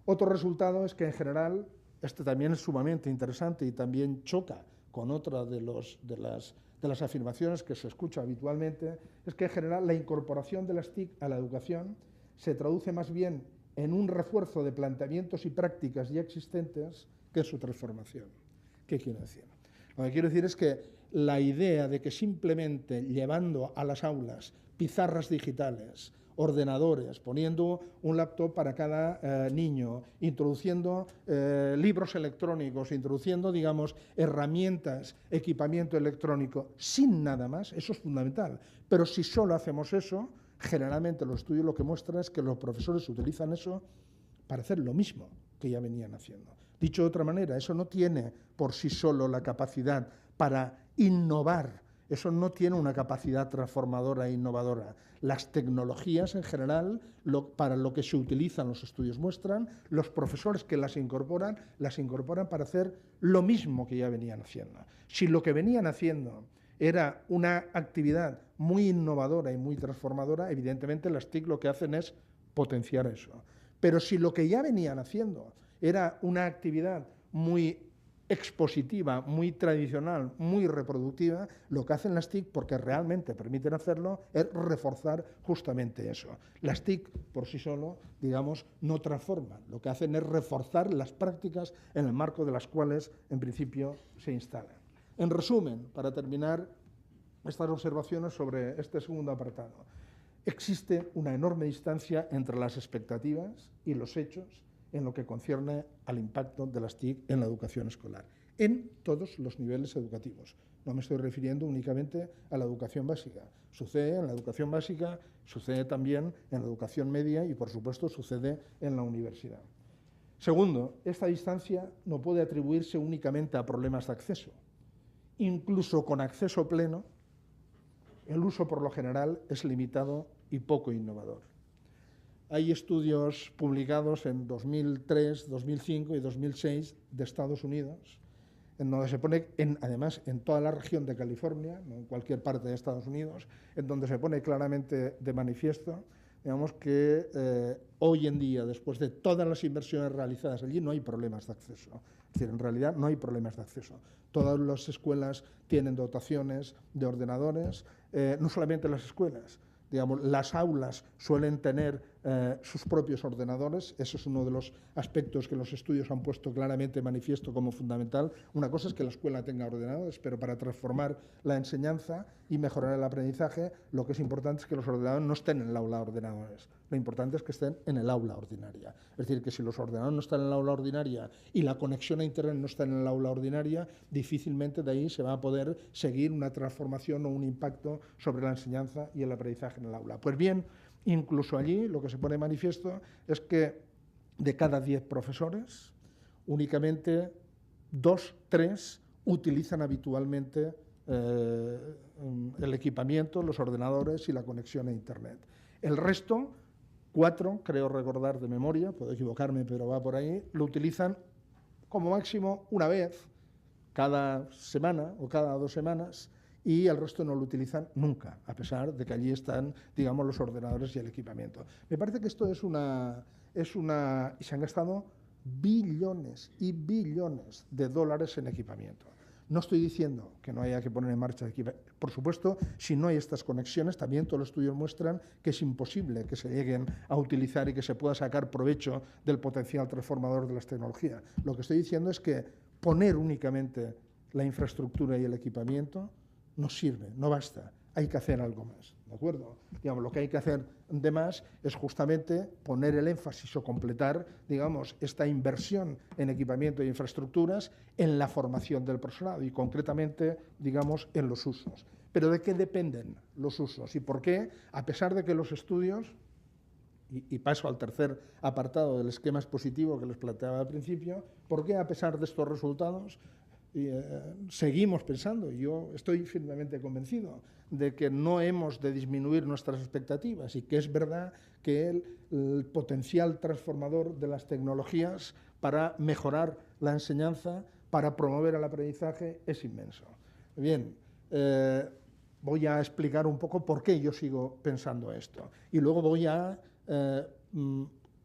Otro resultado es que, en general, este también es sumamente interesante y también choca con otra de las afirmaciones que se escucha habitualmente, es que, en general, la incorporación de las TIC a la educación se traduce más bien en un refuerzo de planteamientos y prácticas ya existentes que en su transformación. ¿Qué quiero decir? Lo que quiero decir es que la idea de que simplemente llevando a las aulas pizarras digitales, ordenadores, poniendo un laptop para cada niño, introduciendo libros electrónicos, introduciendo, digamos, herramientas, equipamiento electrónico, sin nada más, eso es fundamental. Pero si solo hacemos eso, generalmente los estudios lo que muestran es que los profesores utilizan eso para hacer lo mismo que ya venían haciendo. Dicho de otra manera, eso no tiene por sí solo la capacidad para innovar, eso no tiene una capacidad transformadora e innovadora. Las tecnologías en general, para lo que se utilizan los estudios muestran, los profesores que las incorporan para hacer lo mismo que ya venían haciendo. Si lo que venían haciendo era una actividad muy innovadora y muy transformadora, evidentemente las TIC lo que hacen es potenciar eso. Pero si lo que ya venían haciendo era una actividad muy expositiva, muy tradicional, muy reproductiva, lo que hacen las TIC, porque realmente permiten hacerlo, es reforzar justamente eso. Las TIC por sí solo, digamos, no transforman, lo que hacen es reforzar las prácticas en el marco de las cuales, en principio, se instalan. En resumen, para terminar estas observaciones sobre este segundo apartado, existe una enorme distancia entre las expectativas y los hechos en lo que concierne al impacto de las TIC en la educación escolar, en todos los niveles educativos. No me estoy refiriendo únicamente a la educación básica. Sucede en la educación básica, sucede también en la educación media y, por supuesto, sucede en la universidad. Segundo, esta distancia no puede atribuirse únicamente a problemas de acceso. Incluso con acceso pleno, el uso por lo general es limitado y poco innovador. Hay estudios publicados en 2003, 2005 y 2006 de Estados Unidos, en donde se pone, además en toda la región de California, no en cualquier parte de Estados Unidos, en donde se pone claramente de manifiesto, digamos, que hoy en día, después de todas las inversiones realizadas allí, no hay problemas de acceso. Es decir, en realidad no hay problemas de acceso. Todas las escuelas tienen dotaciones de ordenadores, no solamente las escuelas, digamos, las aulas suelen tener sus propios ordenadores. Eso es uno de los aspectos que los estudios han puesto claramente manifiesto como fundamental. Una cosa es que la escuela tenga ordenadores, pero para transformar la enseñanza y mejorar el aprendizaje, lo que es importante es que los ordenadores no estén en el aula ordenadores. Lo importante es que estén en el aula ordinaria. Es decir, que si los ordenadores no están en el aula ordinaria y la conexión a Internet no está en el aula ordinaria, difícilmente de ahí se va a poder seguir una transformación o un impacto sobre la enseñanza y el aprendizaje en el aula. Pues bien, incluso allí lo que se pone de manifiesto es que de cada 10 profesores, únicamente 2, 3 utilizan habitualmente el equipamiento, los ordenadores y la conexión a Internet. El resto, 4, creo recordar de memoria, puedo equivocarme, pero va por ahí, lo utilizan como máximo una vez cada semana o cada 2 semanas, y el resto no lo utilizan nunca, a pesar de que allí están, digamos, los ordenadores y el equipamiento. Me parece que esto es una y se han gastado billones y billones de dólares en equipamiento. No estoy diciendo que no haya que poner en marcha equipamiento. Por supuesto, si no hay estas conexiones, también todos los estudios muestran que es imposible que se lleguen a utilizar y que se pueda sacar provecho del potencial transformador de las tecnologías. Lo que estoy diciendo es que poner únicamente la infraestructura y el equipamiento no sirve, no basta, hay que hacer algo más, ¿de acuerdo? Digamos, lo que hay que hacer de más es justamente poner el énfasis o completar, digamos, esta inversión en equipamiento e infraestructuras en la formación del personal y concretamente, digamos, en los usos. Pero ¿de qué dependen los usos y por qué, a pesar de que los estudios, y paso al tercer apartado del esquema expositivo que les planteaba al principio, por qué a pesar de estos resultados seguimos pensando, y yo estoy firmemente convencido de que no hemos de disminuir nuestras expectativas y que es verdad que el potencial transformador de las tecnologías para mejorar la enseñanza, para promover el aprendizaje, es inmenso. Bien, voy a explicar un poco por qué yo sigo pensando esto y luego voy a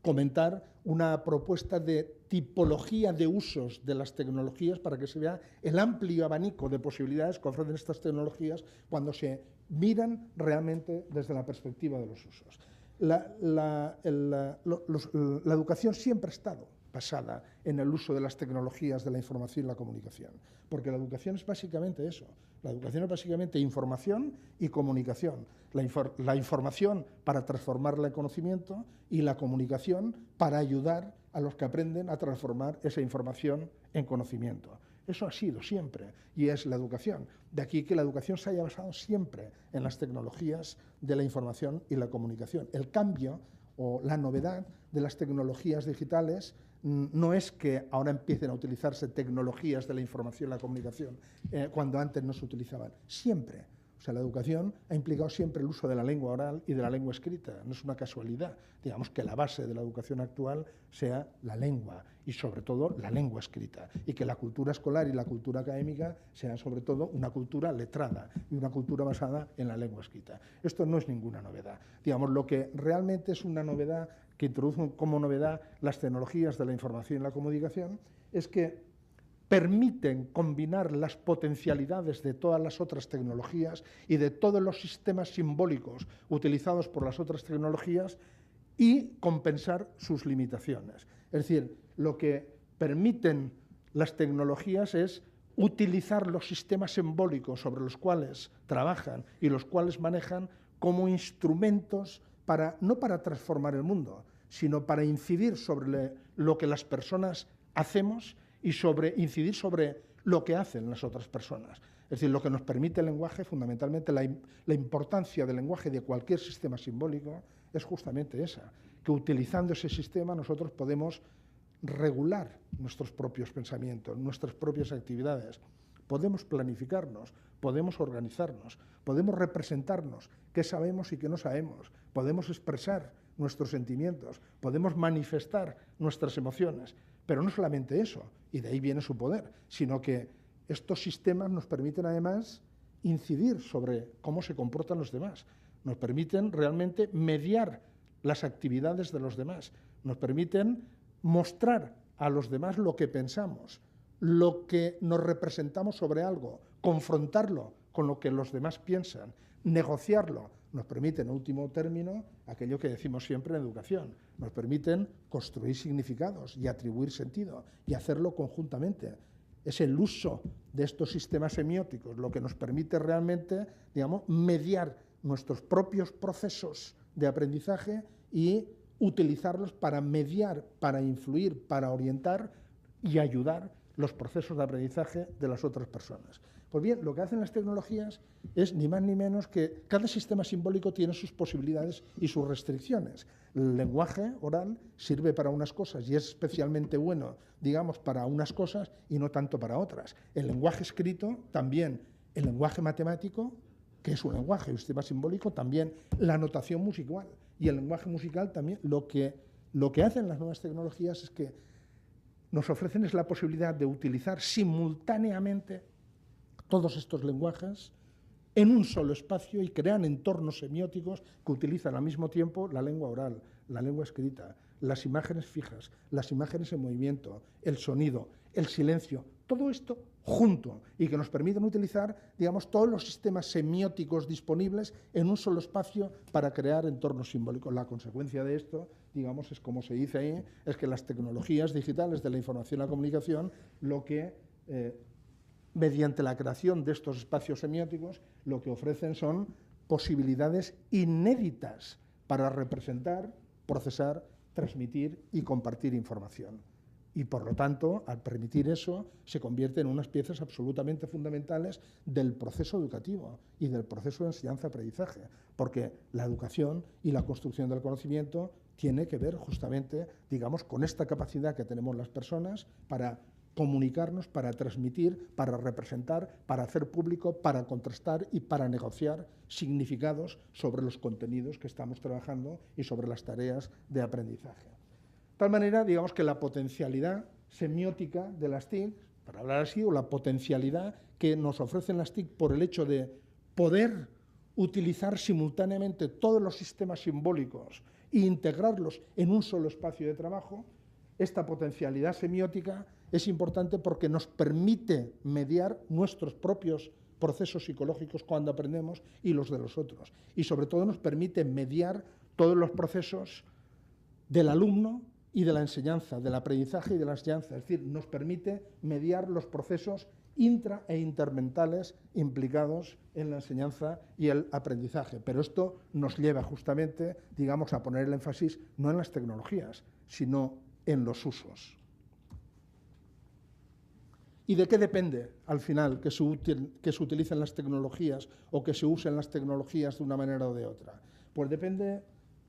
comentar una propuesta de tipología de usos de las tecnologías para que se vea el amplio abanico de posibilidades que ofrecen estas tecnologías cuando se miran realmente desde la perspectiva de los usos. La educación siempre ha estado basada en el uso de las tecnologías de la información y la comunicación, porque la educación es básicamente eso. La educación es básicamente información y comunicación. La información para transformarla en conocimiento y la comunicación para ayudar a los que aprenden a transformar esa información en conocimiento. Eso ha sido siempre y es la educación. De aquí que la educación se haya basado siempre en las tecnologías de la información y la comunicación. El cambio o la novedad de las tecnologías digitales no es que ahora empiecen a utilizarse tecnologías de la información y la comunicación cuando antes no se utilizaban. Siempre. O sea, la educación ha implicado siempre el uso de la lengua oral y de la lengua escrita. No es una casualidad. Digamos que la base de la educación actual sea la lengua y sobre todo la lengua escrita y que la cultura escolar y la cultura académica sea sobre todo una cultura letrada y una cultura basada en la lengua escrita. Esto no es ninguna novedad. Digamos, lo que realmente es una novedad que introducen como novedad las tecnologías de la información y la comunicación es que permiten combinar las potencialidades de todas las otras tecnologías y de todos los sistemas simbólicos utilizados por las otras tecnologías y compensar sus limitaciones. Es decir, lo que permiten las tecnologías es utilizar los sistemas simbólicos sobre los cuales trabajan y los cuales manejan como instrumentos no para transformar el mundo, sino para incidir sobre lo que las personas hacemos y incidir sobre lo que hacen las otras personas. Es decir, lo que nos permite el lenguaje, fundamentalmente la importancia del lenguaje de cualquier sistema simbólico es justamente esa, que utilizando ese sistema nosotros podemos regular nuestros propios pensamientos, nuestras propias actividades, podemos planificarnos, podemos organizarnos, podemos representarnos qué sabemos y qué no sabemos, podemos expresar nuestros sentimientos, podemos manifestar nuestras emociones. Pero no solamente eso, y de ahí viene su poder, sino que estos sistemas nos permiten además incidir sobre cómo se comportan los demás, nos permiten realmente mediar las actividades de los demás, nos permiten mostrar a los demás lo que pensamos, lo que nos representamos sobre algo, confrontarlo con lo que los demás piensan, negociarlo. Nos permiten, en último término, aquello que decimos siempre en educación, nos permiten construir significados y atribuir sentido y hacerlo conjuntamente. Es el uso de estos sistemas semióticos lo que nos permite realmente, digamos, mediar nuestros propios procesos de aprendizaje y utilizarlos para mediar, para influir, para orientar y ayudar los procesos de aprendizaje de las otras personas. Pues bien, lo que hacen las tecnologías es ni más ni menos que cada sistema simbólico tiene sus posibilidades y sus restricciones. El lenguaje oral sirve para unas cosas y es especialmente bueno, digamos, para unas cosas y no tanto para otras. El lenguaje escrito también el lenguaje matemático, que es un lenguaje, un sistema simbólico, también la notación musical. Y el lenguaje musical también, lo que hacen las nuevas tecnologías es que nos ofrecen es la posibilidad de utilizar simultáneamente todos estos lenguajes en un solo espacio y crean entornos semióticos que utilizan al mismo tiempo la lengua oral, la lengua escrita, las imágenes fijas, las imágenes en movimiento, el sonido, el silencio, todo esto junto y que nos permiten utilizar, digamos, todos los sistemas semióticos disponibles en un solo espacio para crear entornos simbólicos. La consecuencia de esto, digamos, es como se dice ahí, es que las tecnologías digitales de la información y la comunicación, lo que mediante la creación de estos espacios semióticos, lo que ofrecen son posibilidades inéditas para representar, procesar, transmitir y compartir información. Y, por lo tanto, al permitir eso, se convierte en unas piezas absolutamente fundamentales del proceso educativo y del proceso de enseñanza-aprendizaje, porque la educación y la construcción del conocimiento tiene que ver justamente, digamos, con esta capacidad que tenemos las personas para comunicarnos, para transmitir, para representar, para hacer público, para contrastar y para negociar significados sobre los contenidos que estamos trabajando y sobre las tareas de aprendizaje. De tal manera, digamos que la potencialidad semiótica de las TIC, para hablar así, o la potencialidad que nos ofrecen las TIC por el hecho de poder utilizar simultáneamente todos los sistemas simbólicos e integrarlos en un solo espacio de trabajo, esta potencialidad semiótica es importante porque nos permite mediar nuestros propios procesos psicológicos cuando aprendemos y los de los otros. Y sobre todo nos permite mediar todos los procesos del alumno y de la enseñanza, del aprendizaje y de la enseñanza. Es decir, nos permite mediar los procesos intra e intermentales implicados en la enseñanza y el aprendizaje. Pero esto nos lleva justamente, digamos, a poner el énfasis no en las tecnologías, sino en los usos. ¿Y de qué depende, al final, que se utilicen las tecnologías o que se usen las tecnologías de una manera o de otra? Pues depende,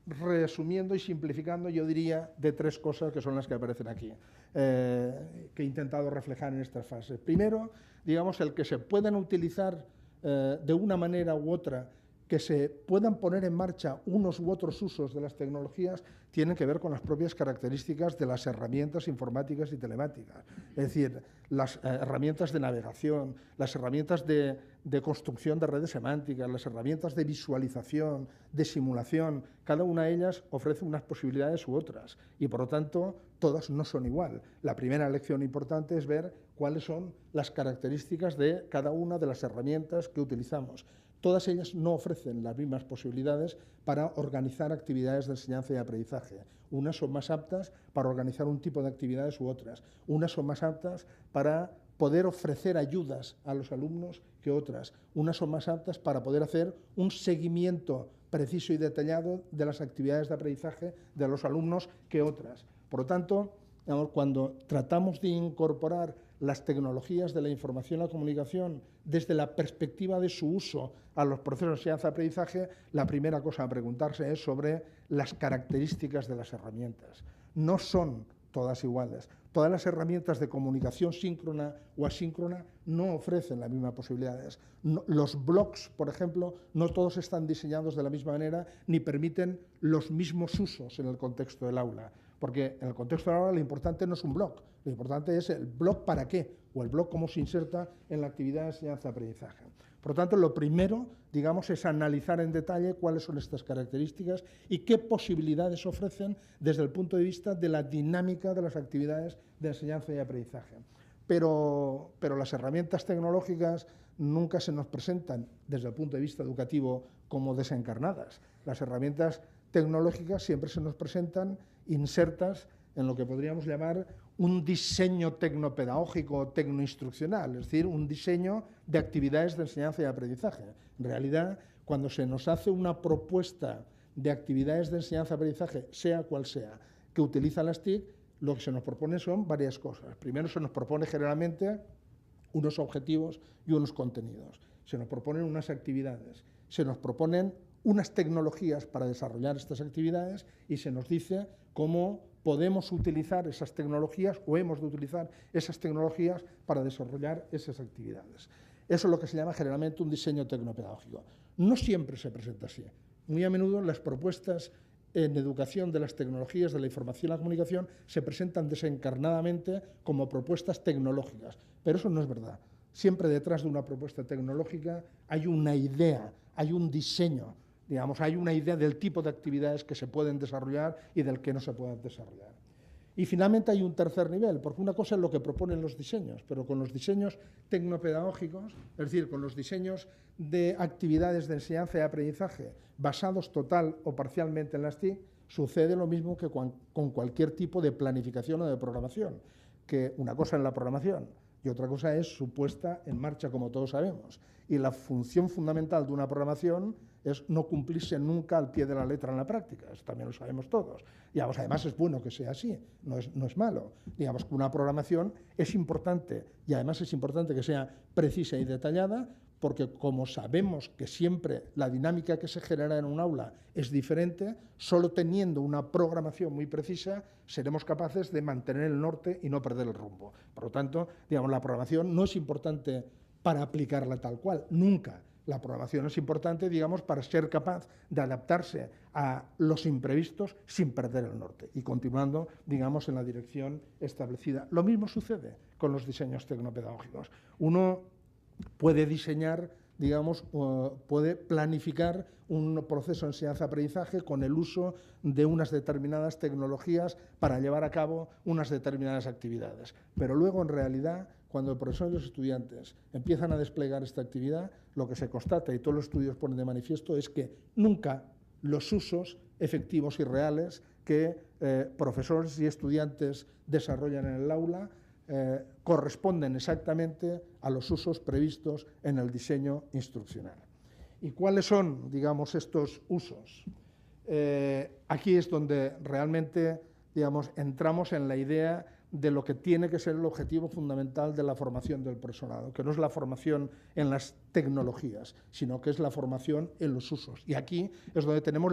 resumiendo y simplificando, yo diría, de tres cosas que son las que aparecen aquí, que he intentado reflejar en estas fases. Primero, digamos, el que se puedan utilizar de una manera u otra, que se puedan poner en marcha unos u otros usos de las tecnologías, tienen que ver con las propias características de las herramientas informáticas y telemáticas. Es decir, las herramientas de navegación, las herramientas de construcción de redes semánticas, las herramientas de visualización, de simulación, cada una de ellas ofrece unas posibilidades u otras y, por lo tanto, todas no son igual. La primera lección importante es ver cuáles son las características de cada una de las herramientas que utilizamos. Todas ellas no ofrecen las mismas posibilidades para organizar actividades de enseñanza y aprendizaje. Unas son más aptas para organizar un tipo de actividades u otras. Unas son más aptas para poder ofrecer ayudas a los alumnos que otras. Unas son más aptas para poder hacer un seguimiento preciso y detallado de las actividades de aprendizaje de los alumnos que otras. Por lo tanto, cuando tratamos de incorporar las tecnologías de la información y la comunicación desde la perspectiva de su uso a los procesos de enseñanza-aprendizaje, la primera cosa a preguntarse es sobre las características de las herramientas. No son todas iguales. Todas las herramientas de comunicación síncrona o asíncrona no ofrecen las mismas posibilidades. Los blogs, por ejemplo, no todos están diseñados de la misma manera ni permiten los mismos usos en el contexto del aula. Porque en el contexto del aula lo importante no es un blog, lo importante es el blog para qué, o el blog cómo se inserta en la actividad de enseñanza-aprendizaje. Por lo tanto, lo primero, digamos, es analizar en detalle cuáles son estas características y qué posibilidades ofrecen desde el punto de vista de la dinámica de las actividades de enseñanza y aprendizaje. Pero las herramientas tecnológicas nunca se nos presentan desde el punto de vista educativo como desencarnadas. Las herramientas tecnológicas siempre se nos presentan insertas en lo que podríamos llamar un diseño tecnopedagógico o tecnoinstruccional, es decir, un diseño de actividades de enseñanza y aprendizaje. En realidad, cuando se nos hace una propuesta de actividades de enseñanza y aprendizaje, sea cual sea, que utilizan las TIC, lo que se nos propone son varias cosas. Primero, se nos propone generalmente unos objetivos y unos contenidos. Se nos proponen unas actividades, se nos proponen unas tecnologías para desarrollar estas actividades y se nos dice cómo podemos utilizar esas tecnologías o hemos de utilizar esas tecnologías para desarrollar esas actividades. Eso es lo que se llama generalmente un diseño tecnopedagógico. No siempre se presenta así. Muy a menudo las propuestas en educación de las tecnologías de la información y la comunicación se presentan desencarnadamente como propuestas tecnológicas, pero eso no es verdad. Siempre detrás de una propuesta tecnológica hay una idea, hay un diseño, digamos, hay una idea del tipo de actividades que se pueden desarrollar y del que no se pueden desarrollar. Y finalmente hay un tercer nivel, porque una cosa es lo que proponen los diseños, pero con los diseños tecnopedagógicos, es decir, con los diseños de actividades de enseñanza y aprendizaje basados total o parcialmente en las TIC, sucede lo mismo que con cualquier tipo de planificación o de programación, que una cosa es la programación y otra cosa es su puesta en marcha, como todos sabemos. Y la función fundamental de una programación es no cumplirse nunca al pie de la letra en la práctica, eso también lo sabemos todos. Digamos, además es bueno que sea así, no es malo. Digamos que una programación es importante y además es importante que sea precisa y detallada, porque como sabemos que siempre la dinámica que se genera en un aula es diferente, solo teniendo una programación muy precisa seremos capaces de mantener el norte y no perder el rumbo. Por lo tanto, digamos, la programación no es importante para aplicarla tal cual, nunca. La programación es importante, digamos, para ser capaz de adaptarse a los imprevistos sin perder el norte y continuando, digamos, en la dirección establecida. Lo mismo sucede con los diseños tecnopedagógicos. Uno puede diseñar, digamos, puede planificar un proceso de enseñanza-aprendizaje con el uso de unas determinadas tecnologías para llevar a cabo unas determinadas actividades. Pero luego, en realidad, cuando el profesor y los estudiantes empiezan a desplegar esta actividad, lo que se constata, y todos los estudios ponen de manifiesto, es que nunca los usos efectivos y reales que profesores y estudiantes desarrollan en el aula corresponden exactamente a los usos previstos en el diseño instruccional. ¿Y cuáles son, digamos, estos usos? Aquí es donde realmente, digamos, entramos en la idea de lo que tiene que ser el objetivo fundamental de la formación del profesorado, que no es la formación en las tecnologías, sino que es la formación en los usos. Y aquí es donde tenemos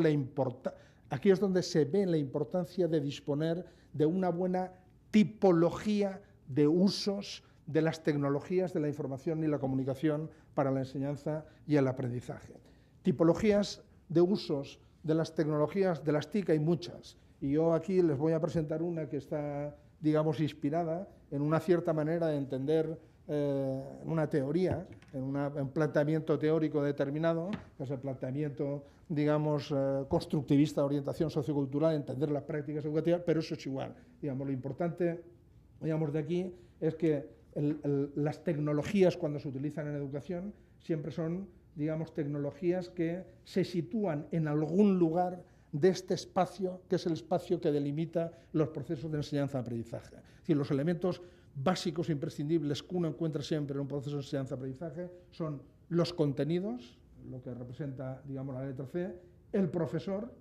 aquí es donde se ve la importancia de disponer de una buena tipología de usos de las tecnologías de la información y la comunicación para la enseñanza y el aprendizaje. Tipologías de usos de las tecnologías de las TIC hay muchas, y yo aquí les voy a presentar una que está, digamos, inspirada en una cierta manera de entender una teoría, en un planteamiento teórico determinado, que es el planteamiento, digamos, constructivista de orientación sociocultural, entender las prácticas educativas, pero eso es igual. Digamos, lo importante, digamos, de aquí es que las tecnologías, cuando se utilizan en educación, siempre son, digamos, tecnologías que se sitúan en algún lugar de este espacio, que es el espacio que delimita los procesos de enseñanza-aprendizaje. Es decir, los elementos básicos e imprescindibles que uno encuentra siempre en un proceso de enseñanza-aprendizaje son los contenidos, lo que representa, digamos, la letra C, el profesor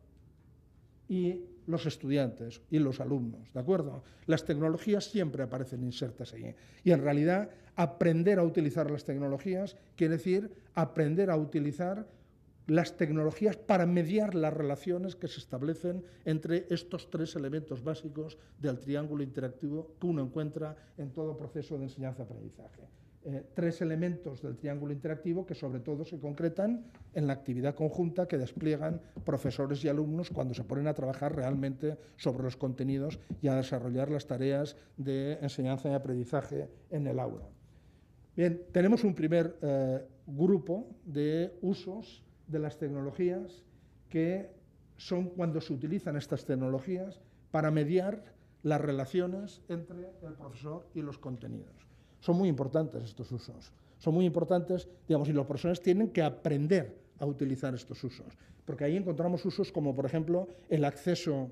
y los estudiantes y los alumnos, ¿de acuerdo? Las tecnologías siempre aparecen insertas ahí. Y en realidad, aprender a utilizar las tecnologías quiere decir aprender a utilizar las tecnologías para mediar las relaciones que se establecen entre estos tres elementos básicos del triángulo interactivo que uno encuentra en todo proceso de enseñanza-aprendizaje. Tres elementos del triángulo interactivo que sobre todo se concretan en la actividad conjunta que despliegan profesores y alumnos cuando se ponen a trabajar realmente sobre los contenidos y a desarrollar las tareas de enseñanza y aprendizaje en el aula. Bien, tenemos un primer grupo de usos de las tecnologías que son cuando se utilizan estas tecnologías para mediar las relaciones entre el profesor y los contenidos. Son muy importantes estos usos, son muy importantes, digamos, y los profesores tienen que aprender a utilizar estos usos, porque ahí encontramos usos como, por ejemplo, el acceso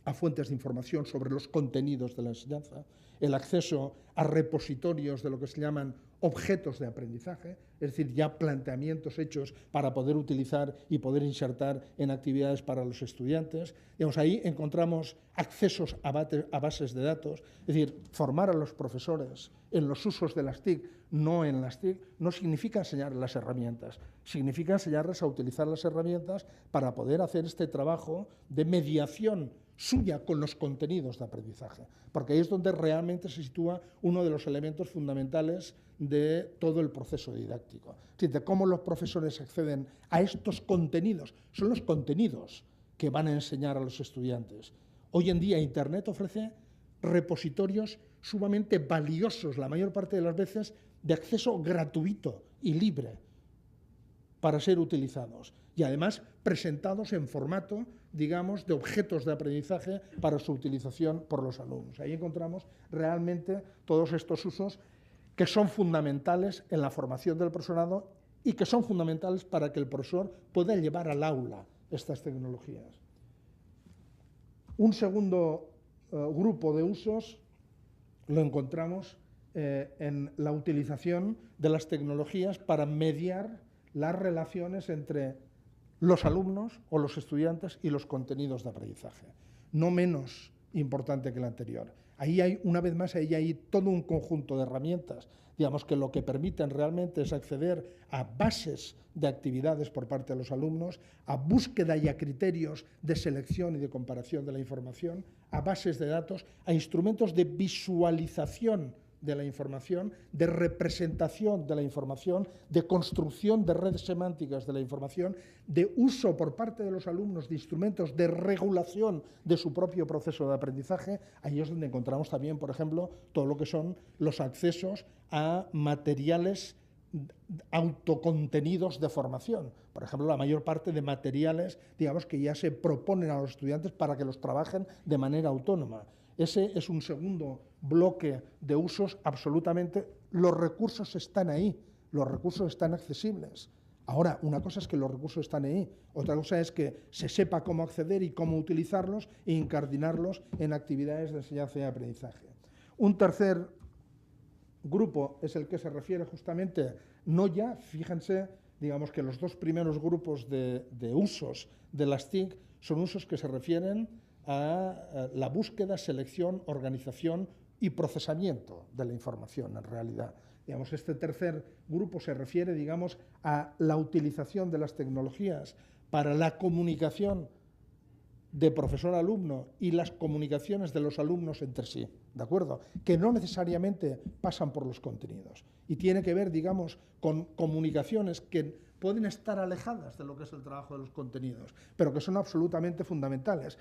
a fuentes de información sobre los contenidos de la enseñanza, el acceso a repositorios de lo que se llaman objetos de aprendizaje, es decir, ya planteamientos hechos para poder utilizar y poder insertar en actividades para los estudiantes. Digamos, ahí encontramos accesos a bases de datos, es decir, formar a los profesores en los usos de las TIC, no en las TIC, no significa enseñar las herramientas, significa enseñarles a utilizar las herramientas para poder hacer este trabajo de mediación suya con los contenidos de aprendizaje, porque ahí es donde realmente se sitúa uno de los elementos fundamentales de todo el proceso didáctico. Es decir, de cómo los profesores acceden a estos contenidos. Son los contenidos que van a enseñar a los estudiantes. Hoy en día Internet ofrece repositorios sumamente valiosos, la mayor parte de las veces de acceso gratuito y libre para ser utilizados y además presentados en formato, digamos, de objetos de aprendizaje para su utilización por los alumnos. Ahí encontramos realmente todos estos usos que son fundamentales en la formación del profesorado y que son fundamentales para que el profesor pueda llevar al aula estas tecnologías. Un segundo grupo de usos lo encontramos en la utilización de las tecnologías para mediar las relaciones entre los alumnos o los estudiantes y los contenidos de aprendizaje. No menos importante que el anterior. Ahí hay, una vez más, ahí hay todo un conjunto de herramientas, digamos, que lo que permiten realmente es acceder a bases de actividades por parte de los alumnos, a búsqueda y a criterios de selección y de comparación de la información, a bases de datos, a instrumentos de visualización de la información, de representación de la información, de construcción de redes semánticas de la información, de uso por parte de los alumnos de instrumentos de regulación de su propio proceso de aprendizaje. Ahí es donde encontramos también, por ejemplo, todo lo que son los accesos a materiales autocontenidos de formación. Por ejemplo, la mayor parte de materiales, digamos, que ya se proponen a los estudiantes para que los trabajen de manera autónoma. Ese es un segundo bloque de usos absolutamente. Los recursos están ahí, los recursos están accesibles. Ahora, una cosa es que los recursos están ahí, otra cosa es que se sepa cómo acceder y cómo utilizarlos e incardinarlos en actividades de enseñanza y aprendizaje. Un tercer grupo es el que se refiere justamente, no ya, fíjense, digamos que los dos primeros grupos de usos de las TIC son usos que se refieren a la búsqueda, selección, organización y procesamiento de la información en realidad. Digamos, este tercer grupo se refiere, digamos, a la utilización de las tecnologías para la comunicación de profesor-alumno y las comunicaciones de los alumnos entre sí, ¿de acuerdo? Que no necesariamente pasan por los contenidos y tiene que ver, digamos, con comunicaciones que pueden estar alejadas de lo que es el trabajo de los contenidos, pero que son absolutamente fundamentales.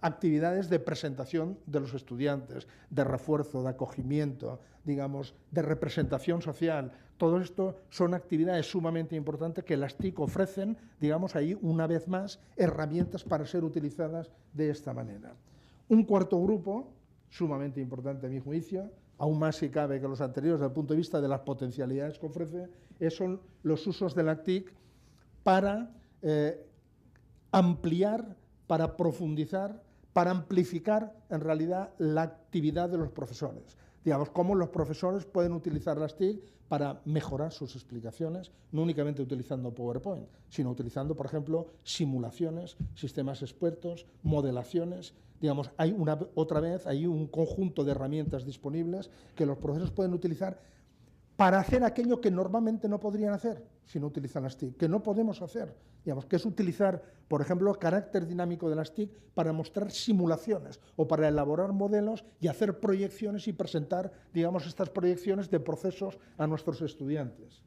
Actividades de presentación de los estudiantes, de refuerzo, de acogimiento, digamos, de representación social. Todo esto son actividades sumamente importantes que las TIC ofrecen, digamos, ahí una vez más, herramientas para ser utilizadas de esta manera. Un cuarto grupo, sumamente importante a mi juicio, aún más si cabe que los anteriores desde el punto de vista de las potencialidades que ofrece, son los usos de la TIC para ampliar, para profundizar, para amplificar en realidad la actividad de los profesores. Digamos, cómo los profesores pueden utilizar las TIC para mejorar sus explicaciones, no únicamente utilizando PowerPoint, sino utilizando, por ejemplo, simulaciones, sistemas expertos, modelaciones. Digamos, hay otra vez hay un conjunto de herramientas disponibles que los profesores pueden utilizar para hacer aquello que normalmente no podrían hacer si no utilizan las TIC, que no podemos hacer, digamos, que es utilizar, por ejemplo, el carácter dinámico de las TIC para mostrar simulaciones o para elaborar modelos y hacer proyecciones y presentar, digamos, estas proyecciones de procesos a nuestros estudiantes.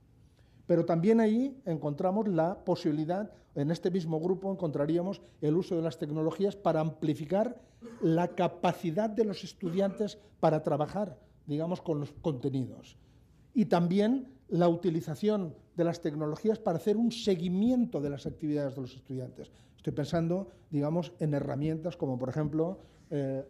Pero también ahí encontramos la posibilidad, en este mismo grupo encontraríamos el uso de las tecnologías para amplificar la capacidad de los estudiantes para trabajar, digamos, con los contenidos. Y también la utilización de las tecnologías para hacer un seguimiento de las actividades de los estudiantes. Estoy pensando, digamos, en herramientas como, por ejemplo,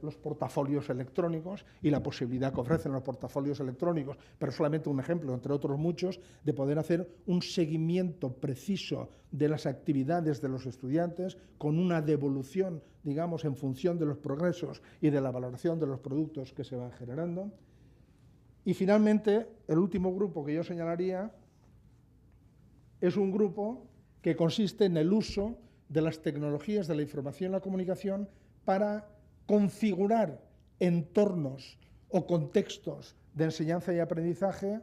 los portafolios electrónicos y la posibilidad que ofrecen los portafolios electrónicos, pero solamente un ejemplo, entre otros muchos, de poder hacer un seguimiento preciso de las actividades de los estudiantes con una devolución, digamos, en función de los progresos y de la valoración de los productos que se van generando. Y finalmente, el último grupo que yo señalaría es un grupo que consiste en el uso de las tecnologías de la información y la comunicación para configurar entornos o contextos de enseñanza y aprendizaje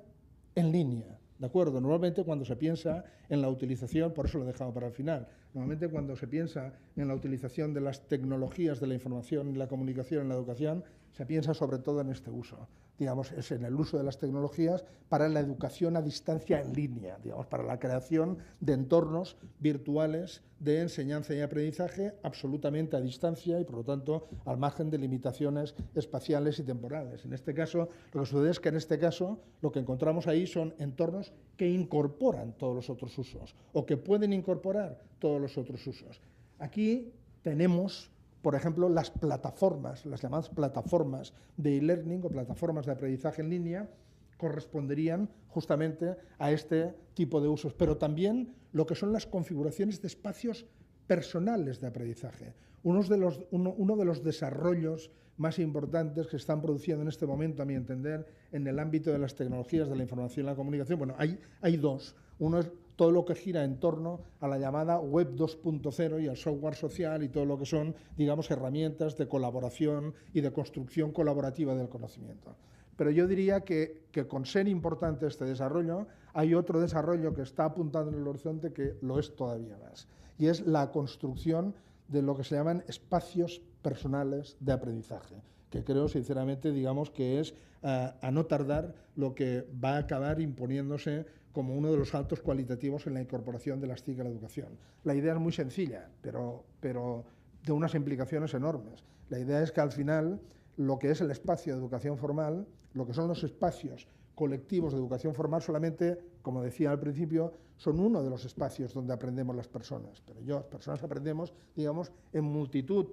en línea, ¿de acuerdo? Normalmente cuando se piensa en la utilización, por eso lo he dejado para el final, Normalmente cuando se piensa en la utilización de las tecnologías de la información y la comunicación en la educación, se piensa sobre todo en este uso. Digamos, es en el uso de las tecnologías para la educación a distancia en línea, digamos, para la creación de entornos virtuales de enseñanza y aprendizaje absolutamente a distancia y, por lo tanto, al margen de limitaciones espaciales y temporales. En este caso, lo que sucede es que en este caso lo que encontramos ahí son entornos que incorporan todos los otros usos o que pueden incorporar todos los otros usos. Aquí tenemos, por ejemplo, las plataformas, las llamadas plataformas de e-learning o plataformas de aprendizaje en línea, corresponderían justamente a este tipo de usos, pero también lo que son las configuraciones de espacios personales de aprendizaje. Uno de los desarrollos más importantes que están produciendo en este momento, a mi entender, en el ámbito de las tecnologías de la información y la comunicación, bueno, hay dos. Uno es todo lo que gira en torno a la llamada Web 2.0 y al software social y todo lo que son, digamos, herramientas de colaboración y de construcción colaborativa del conocimiento. Pero yo diría que con ser importante este desarrollo, hay otro desarrollo que está apuntando en el horizonte que lo es todavía más, y es la construcción de lo que se llaman espacios personales de aprendizaje, que creo sinceramente, digamos, que es a no tardar lo que va a acabar imponiéndose como uno de los saltos cualitativos en la incorporación de las TIC a la educación. La idea es muy sencilla, pero de unas implicaciones enormes. La idea es que al final lo que es el espacio de educación formal, lo que son los espacios colectivos de educación formal solamente, como decía al principio, son uno de los espacios donde aprendemos las personas. Pero las personas aprendemos, digamos, en multitud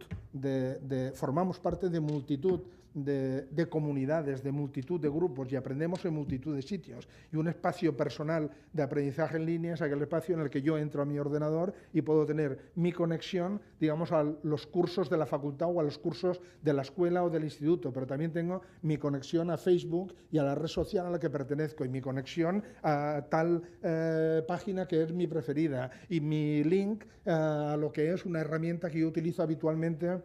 formamos parte de multitud de comunidades, de multitud de grupos y aprendemos en multitud de sitios. Y un espacio personal de aprendizaje en línea es aquel espacio en el que yo entro a mi ordenador y puedo tener mi conexión, digamos, a los cursos de la facultad o a los cursos de la escuela o del instituto, pero también tengo mi conexión a Facebook y a la red social a la que pertenezco y mi conexión a tal página que es mi preferida y mi link a lo que es una herramienta que yo utilizo habitualmente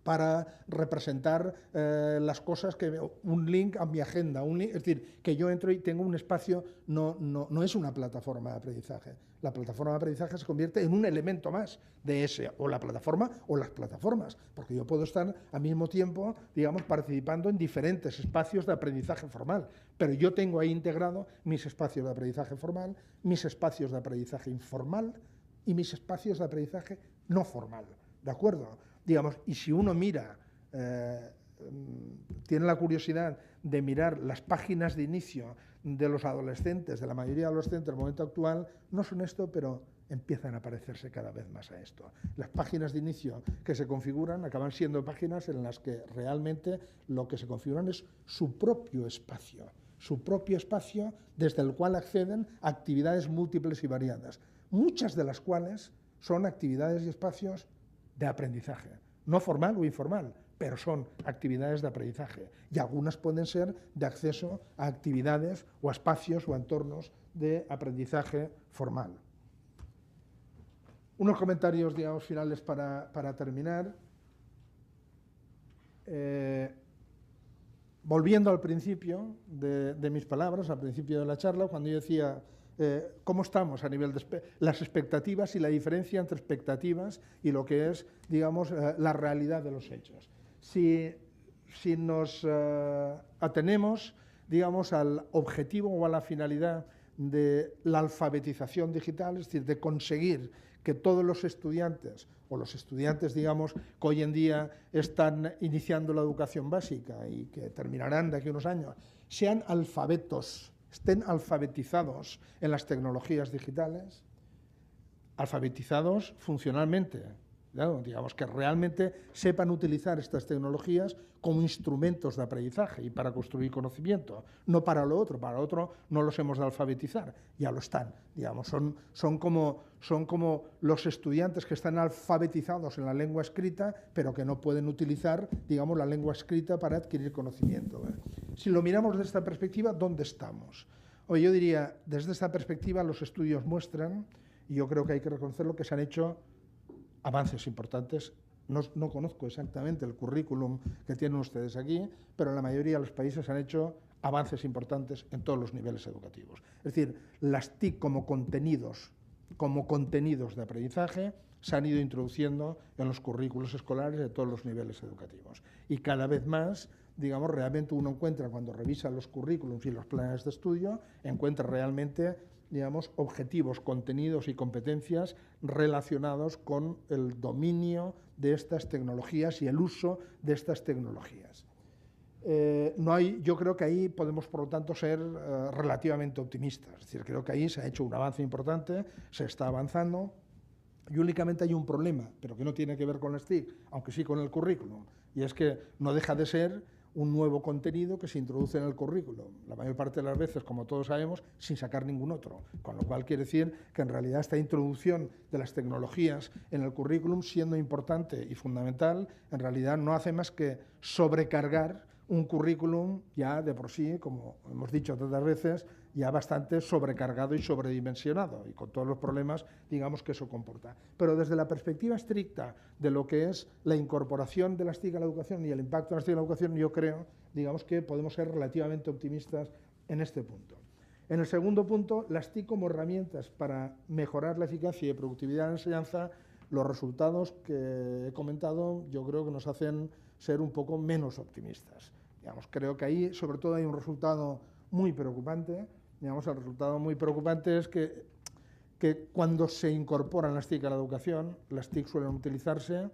para representar las cosas, un link a mi agenda, es decir, que yo entro y tengo un espacio, no es una plataforma de aprendizaje. La plataforma de aprendizaje se convierte en un elemento más de ese, o la plataforma o las plataformas, porque yo puedo estar al mismo tiempo, digamos, participando en diferentes espacios de aprendizaje formal, pero yo tengo ahí integrado mis espacios de aprendizaje formal, mis espacios de aprendizaje informal y mis espacios de aprendizaje no formal, ¿de acuerdo? Digamos, y si uno mira, tiene la curiosidad de mirar las páginas de inicio de los adolescentes, de la mayoría de adolescentes del momento actual, no son esto, pero empiezan a parecerse cada vez más a esto. Las páginas de inicio que se configuran acaban siendo páginas en las que realmente lo que se configuran es su propio espacio desde el cual acceden a actividades múltiples y variadas, muchas de las cuales son actividades y espacios de aprendizaje, no formal o informal, pero son actividades de aprendizaje y algunas pueden ser de acceso a actividades o a espacios o a entornos de aprendizaje formal. Unos comentarios, digamos, finales para terminar. Volviendo al principio de mis palabras, al principio de la charla, cuando yo decía cómo estamos a nivel de las expectativas y la diferencia entre expectativas y lo que es, digamos, la realidad de los hechos. Si nos atenemos, digamos, al objetivo o a la finalidad de la alfabetización digital, es decir, de conseguir que todos los estudiantes, o los estudiantes, digamos, que hoy en día están iniciando la educación básica y que terminarán de aquí a unos años, sean alfabetos, estén alfabetizados en las tecnologías digitales, alfabetizados funcionalmente, ¿no? Digamos que realmente sepan utilizar estas tecnologías como instrumentos de aprendizaje y para construir conocimiento, no para lo otro no los hemos de alfabetizar, ya lo están, digamos, son como los estudiantes que están alfabetizados en la lengua escrita, pero que no pueden utilizar, digamos, la lengua escrita para adquirir conocimiento, ¿eh? Si lo miramos desde esta perspectiva, ¿dónde estamos? Hoy yo diría, desde esta perspectiva los estudios muestran, y yo creo que hay que reconocerlo, que se han hecho avances importantes. No conozco exactamente el currículum que tienen ustedes aquí, pero en la mayoría de los países han hecho avances importantes en todos los niveles educativos. Es decir, las TIC como contenidos de aprendizaje se han ido introduciendo en los currículos escolares de todos los niveles educativos. Y cada vez más, digamos, realmente uno encuentra, cuando revisa los currículums y los planes de estudio, encuentra realmente, digamos, objetivos, contenidos y competencias relacionados con el dominio de estas tecnologías y el uso de estas tecnologías. Yo creo que ahí podemos, por lo tanto, ser relativamente optimistas. Es decir, creo que ahí se ha hecho un avance importante, se está avanzando, y únicamente hay un problema, pero que no tiene que ver con las TIC, aunque sí con el currículum, y es que no deja de ser un nuevo contenido que se introduce en el currículum, la mayor parte de las veces, como todos sabemos, sin sacar ningún otro, con lo cual quiere decir que en realidad esta introducción de las tecnologías en el currículum, siendo importante y fundamental, en realidad no hace más que sobrecargar un currículum ya de por sí, como hemos dicho tantas veces, ya bastante sobrecargado y sobredimensionado, y con todos los problemas, digamos, que eso comporta. Pero desde la perspectiva estricta de lo que es la incorporación de las TIC a la educación y el impacto de las TIC en la educación, yo creo, digamos, que podemos ser relativamente optimistas en este punto. En el segundo punto, las TIC como herramientas para mejorar la eficacia y productividad de la enseñanza, los resultados que he comentado, yo creo que nos hacen ser un poco menos optimistas. Digamos, creo que ahí, sobre todo, hay un resultado muy preocupante. Digamos, el resultado muy preocupante es que cuando se incorporan las TIC a la educación, las TIC suelen utilizarse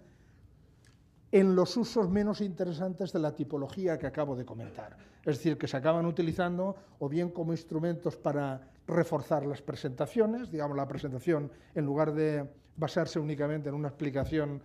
en los usos menos interesantes de la tipología que acabo de comentar. Es decir, que se acaban utilizando o bien como instrumentos para reforzar las presentaciones, digamos, la presentación, en lugar de basarse únicamente en una explicación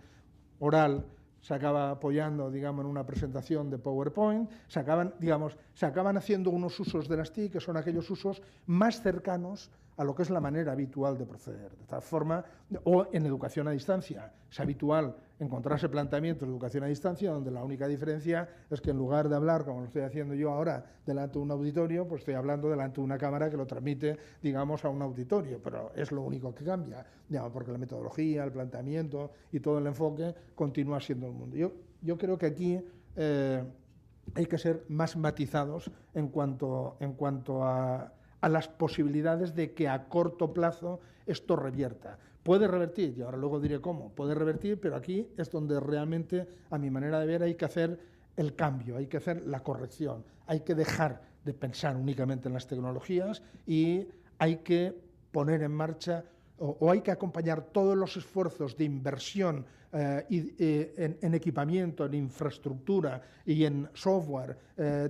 oral, se acaba apoyando, digamos, en una presentación de PowerPoint, se acaban haciendo unos usos de las TIC que son aquellos usos más cercanos a lo que es la manera habitual de proceder. De tal forma, o en educación a distancia, es habitual encontrarse planteamientos de educación a distancia donde la única diferencia es que en lugar de hablar, como lo estoy haciendo yo ahora, delante de un auditorio, pues estoy hablando delante de una cámara que lo transmite, digamos, a un auditorio, pero es lo único que cambia, digamos, porque la metodología, el planteamiento y todo el enfoque continúa siendo el mundo. Yo creo que aquí hay que ser más matizados en cuanto a las posibilidades de que a corto plazo esto revierta. Puede revertir, y ahora luego diré cómo, puede revertir, pero aquí es donde realmente, a mi manera de ver, hay que hacer el cambio, hay que hacer la corrección, hay que dejar de pensar únicamente en las tecnologías y hay que poner en marcha o hay que acompañar todos los esfuerzos de inversión en equipamiento, en infraestructura y en software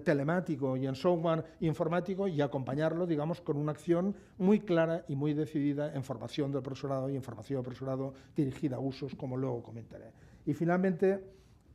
telemático y en software informático y acompañarlo, digamos, con una acción muy clara y muy decidida en formación del profesorado y en formación del profesorado dirigida a usos, como luego comentaré. Y finalmente,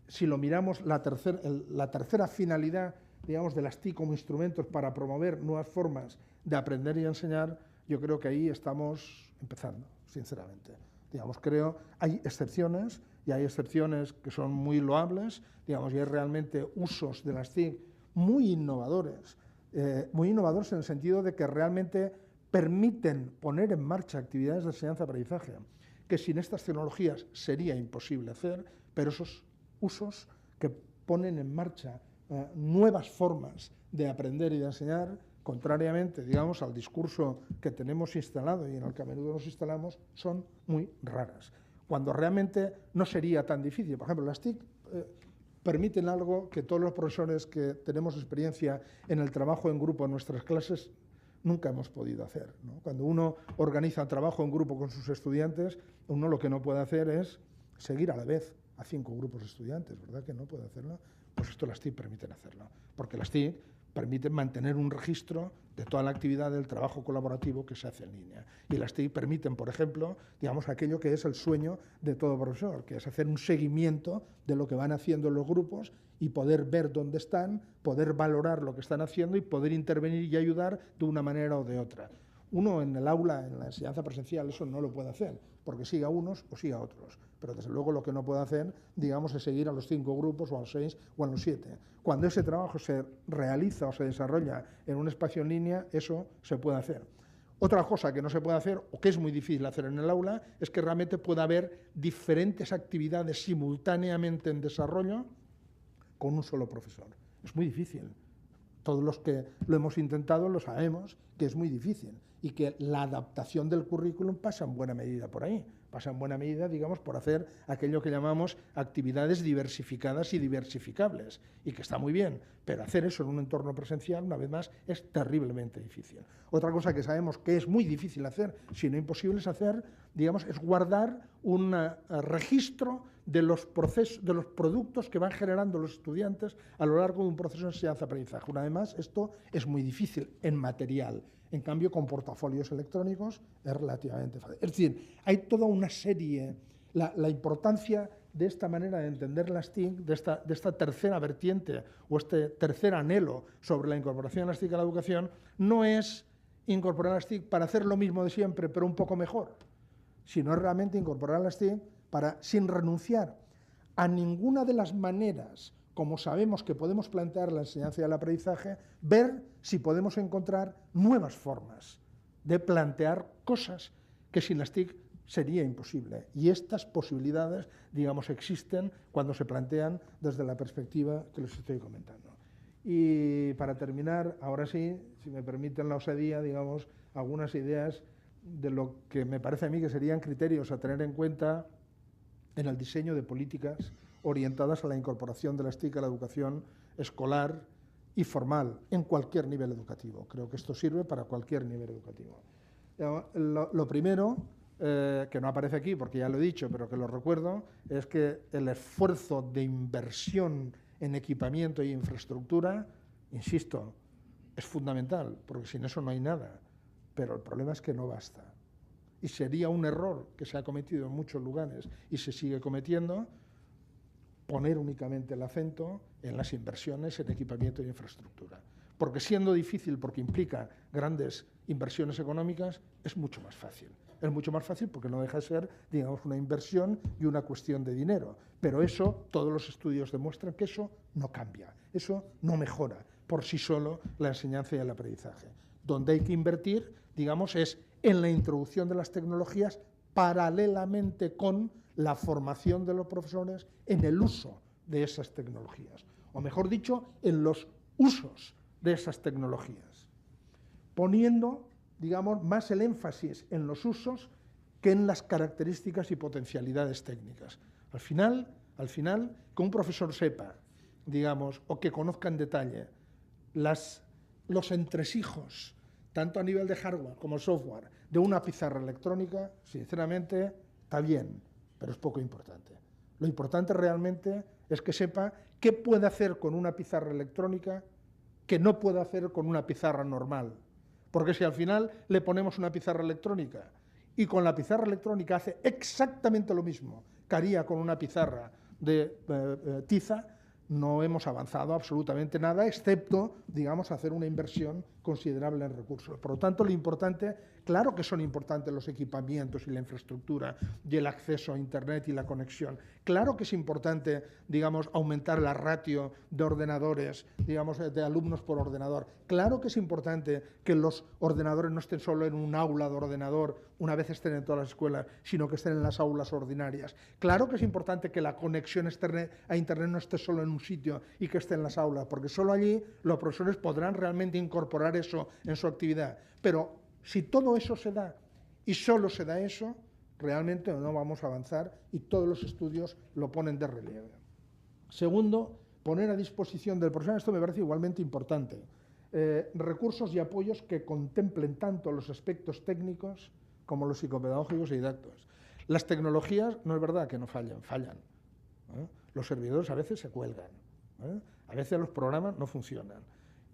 si lo miramos, la tercera finalidad, digamos, de las TIC como instrumentos para promover nuevas formas de aprender y enseñar, yo creo que ahí estamos empezando, sinceramente. Digamos, creo, hay excepciones, y hay excepciones que son muy loables, digamos, y hay realmente usos de las TIC muy innovadores en el sentido de que realmente permiten poner en marcha actividades de enseñanza-aprendizaje que sin estas tecnologías sería imposible hacer, pero esos usos que ponen en marcha nuevas formas de aprender y de enseñar, contrariamente, digamos, al discurso que tenemos instalado y en el que a menudo nos instalamos, son muy raras. Cuando realmente no sería tan difícil. Por ejemplo, las TIC permiten algo que todos los profesores que tenemos experiencia en el trabajo en grupo en nuestras clases nunca hemos podido hacer, ¿no? Cuando uno organiza trabajo en grupo con sus estudiantes, uno lo que no puede hacer es seguir a la vez a 5 grupos de estudiantes, ¿verdad que no puede hacerlo? Pues esto las TIC permiten hacerlo, porque las TIC permiten mantener un registro de toda la actividad del trabajo colaborativo que se hace en línea. Y las TIC permiten, por ejemplo, digamos, aquello que es el sueño de todo profesor, que es hacer un seguimiento de lo que van haciendo los grupos y poder ver dónde están, poder valorar lo que están haciendo y poder intervenir y ayudar de una manera o de otra. Uno en el aula, en la enseñanza presencial, eso no lo puede hacer, porque siga a unos o siga a otros. Pero desde luego lo que no puede hacer, digamos, es seguir a los 5 grupos o a los 6 o a los 7. Cuando ese trabajo se realiza o se desarrolla en un espacio en línea, eso se puede hacer. Otra cosa que no se puede hacer, o que es muy difícil hacer en el aula, es que realmente pueda haber diferentes actividades simultáneamente en desarrollo con un solo profesor. Es muy difícil. Todos los que lo hemos intentado lo sabemos que es muy difícil y que la adaptación del currículum pasa en buena medida por ahí, pasa en buena medida, digamos, por hacer aquello que llamamos actividades diversificadas y diversificables, y que está muy bien, pero hacer eso en un entorno presencial, una vez más, es terriblemente difícil. Otra cosa que sabemos que es muy difícil hacer, si no imposible es hacer, digamos, es guardar un registro de los productos que van generando los estudiantes a lo largo de un proceso de enseñanza-aprendizaje. Una vez más, esto es muy difícil en material. En cambio, con portafolios electrónicos es relativamente fácil. Es decir, hay toda una serie, la importancia de esta manera de entender las TIC, de esta tercera vertiente o este tercer anhelo sobre la incorporación de las TIC a la educación, no es incorporar las TIC para hacer lo mismo de siempre, pero un poco mejor, sino es realmente incorporar las TIC para, sin renunciar a ninguna de las maneras como sabemos que podemos plantear la enseñanza y el aprendizaje, ver si podemos encontrar nuevas formas de plantear cosas que sin las TIC sería imposible. Y estas posibilidades, digamos, existen cuando se plantean desde la perspectiva que les estoy comentando. Y para terminar, ahora sí, si me permiten la osadía, digamos, algunas ideas de lo que me parece a mí que serían criterios a tener en cuenta en el diseño de políticas orientadas a la incorporación de las TIC a la educación escolar y formal en cualquier nivel educativo. Creo que esto sirve para cualquier nivel educativo. Lo primero, que no aparece aquí porque ya lo he dicho, pero que lo recuerdo, es que el esfuerzo de inversión en equipamiento y infraestructura, insisto, es fundamental, porque sin eso no hay nada. Pero el problema es que no basta. Y sería un error que se ha cometido en muchos lugares y se sigue cometiendo, poner únicamente el acento en las inversiones en equipamiento y infraestructura. Porque siendo difícil, porque implica grandes inversiones económicas, es mucho más fácil. Es mucho más fácil porque no deja de ser, digamos, una inversión y una cuestión de dinero. Pero eso, todos los estudios demuestran que eso no cambia, eso no mejora por sí solo la enseñanza y el aprendizaje. Donde hay que invertir, digamos, es en la introducción de las tecnologías paralelamente con la formación de los profesores en el uso de esas tecnologías, o mejor dicho, en los usos de esas tecnologías, poniendo, digamos, más el énfasis en los usos que en las características y potencialidades técnicas. Al final, que un profesor sepa, digamos, o que conozca en detalle los entresijos, tanto a nivel de hardware como software, de una pizarra electrónica, sinceramente, está bien, pero es poco importante. Lo importante realmente es que sepa qué puede hacer con una pizarra electrónica que no puede hacer con una pizarra normal. Porque si al final le ponemos una pizarra electrónica y con la pizarra electrónica hace exactamente lo mismo que haría con una pizarra de tiza, no hemos avanzado absolutamente nada, excepto, digamos, hacer una inversión considerable en recursos. Por lo tanto, lo importante, claro que son importantes los equipamientos y la infraestructura y el acceso a Internet y la conexión. Claro que es importante, digamos, aumentar la ratio de ordenadores, digamos, de alumnos por ordenador. Claro que es importante que los ordenadores no estén solo en un aula de ordenador, una vez estén en todas las escuelas, sino que estén en las aulas ordinarias. Claro que es importante que la conexión a Internet no esté solo en un sitio y que esté en las aulas, porque solo allí los profesores podrán realmente incorporar eso en su actividad. Pero si todo eso se da y solo se da eso, realmente no vamos a avanzar y todos los estudios lo ponen de relieve. Segundo, poner a disposición del profesor, esto me parece igualmente importante, recursos y apoyos que contemplen tanto los aspectos técnicos como los psicopedagógicos y didácticos. Las tecnologías, no es verdad que no fallan, fallan. Los servidores a veces se cuelgan, a veces los programas no funcionan.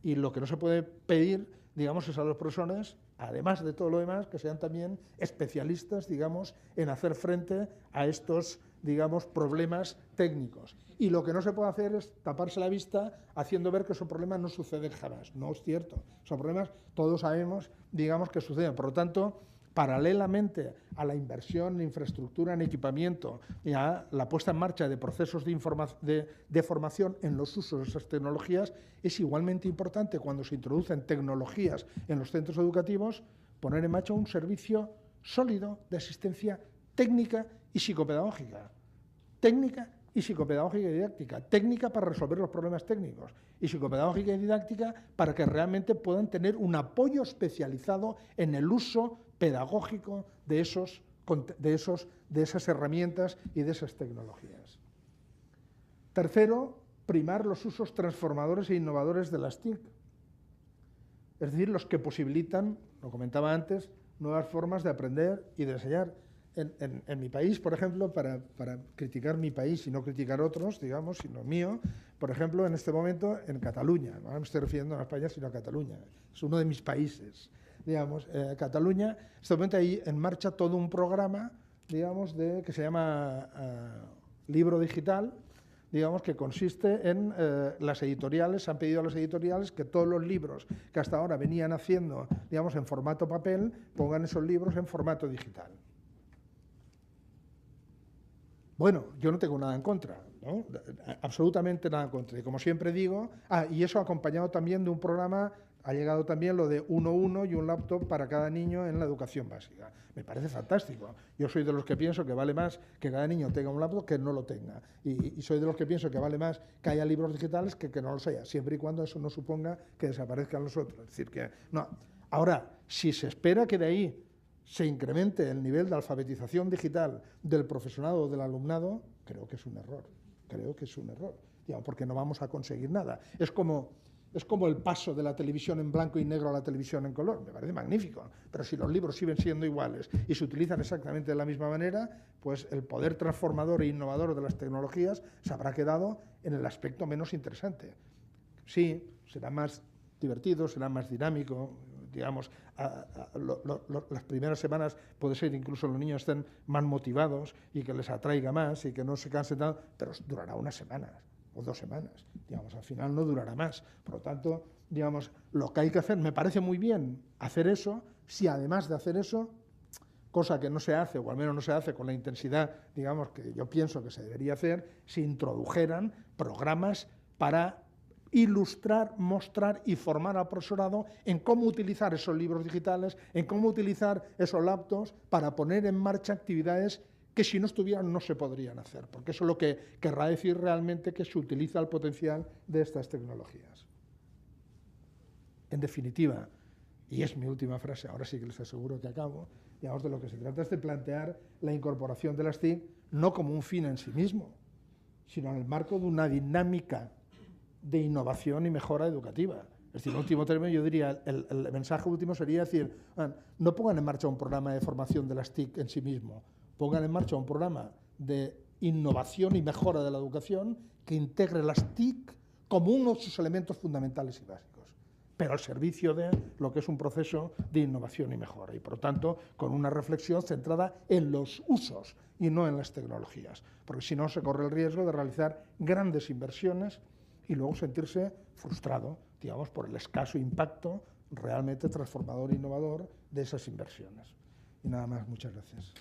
Y lo que no se puede pedir, digamos, es a los profesores, además de todo lo demás, que sean también especialistas, digamos, en hacer frente a estos, digamos, problemas técnicos. Y lo que no se puede hacer es taparse la vista haciendo ver que esos problemas no suceden jamás. No es cierto. Esos problemas todos sabemos, digamos, que suceden. Por lo tanto, paralelamente a la inversión en infraestructura, en equipamiento y a la puesta en marcha de procesos de formación en los usos de esas tecnologías, es igualmente importante cuando se introducen tecnologías en los centros educativos poner en marcha un servicio sólido de asistencia técnica y psicopedagógica. Técnica y psicopedagógica y didáctica. Técnica para resolver los problemas técnicos y psicopedagógica y didáctica para que realmente puedan tener un apoyo especializado en el uso pedagógico de esos de esas herramientas y de esas tecnologías. Tercero, primar los usos transformadores e innovadores de las TIC, es decir, los que posibilitan, lo comentaba antes, nuevas formas de aprender y de enseñar. En mi país, por ejemplo, para criticar mi país y no criticar otros, digamos, sino mío, por ejemplo, en este momento en Cataluña, no me estoy refiriendo a España, sino a Cataluña, es uno de mis países, digamos, Cataluña, en este momento hay en marcha todo un programa, digamos, que se llama Libro Digital, digamos, que consiste en las editoriales, han pedido a las editoriales que todos los libros que hasta ahora venían haciendo, digamos, en formato papel, pongan esos libros en formato digital. Bueno, yo no tengo nada en contra, ¿no? Absolutamente nada en contra. Y como siempre digo, y eso acompañado también de un programa, ha llegado también lo de 1-1 y un laptop para cada niño en la educación básica. Me parece fantástico. Yo soy de los que pienso que vale más que cada niño tenga un laptop que no lo tenga. Y soy de los que pienso que vale más que haya libros digitales que no los haya, siempre y cuando eso no suponga que desaparezcan los otros. Es decir, que no. Ahora, si se espera que de ahí se incremente el nivel de alfabetización digital del profesorado o del alumnado, creo que es un error, digamos, porque no vamos a conseguir nada. Es como el paso de la televisión en blanco y negro a la televisión en color, me parece magnífico, pero si los libros siguen siendo iguales y se utilizan exactamente de la misma manera, pues el poder transformador e innovador de las tecnologías se habrá quedado en el aspecto menos interesante. Sí, será más divertido, será más dinámico, digamos, las primeras semanas puede ser incluso los niños estén más motivados y que les atraiga más y que no se cansen tanto, pero durará unas semanas o 2 semanas, digamos, al final no durará más. Por lo tanto, digamos, lo que hay que hacer, me parece muy bien hacer eso, si además de hacer eso, cosa que no se hace, o al menos no se hace con la intensidad, digamos, que yo pienso que se debería hacer, se introdujeran programas para ilustrar, mostrar y formar al profesorado en cómo utilizar esos libros digitales, en cómo utilizar esos laptops para poner en marcha actividades que si no estuvieran no se podrían hacer, porque eso es lo que querrá decir realmente que se utiliza el potencial de estas tecnologías. En definitiva, y es mi última frase, ahora sí que les aseguro que acabo, digamos, de lo que se trata es de plantear la incorporación de las TIC no como un fin en sí mismo, sino en el marco de una dinámica de innovación y mejora educativa. Es decir, en último término, yo diría, el mensaje último sería decir, no pongan en marcha un programa de formación de las TIC en sí mismo, pongan en marcha un programa de innovación y mejora de la educación que integre las TIC como uno de sus elementos fundamentales y básicos, pero al servicio de lo que es un proceso de innovación y mejora, y por lo tanto con una reflexión centrada en los usos y no en las tecnologías, porque si no se corre el riesgo de realizar grandes inversiones y luego sentirse frustrado, digamos, por el escaso impacto realmente transformador e innovador de esas inversiones. Y nada más, muchas gracias.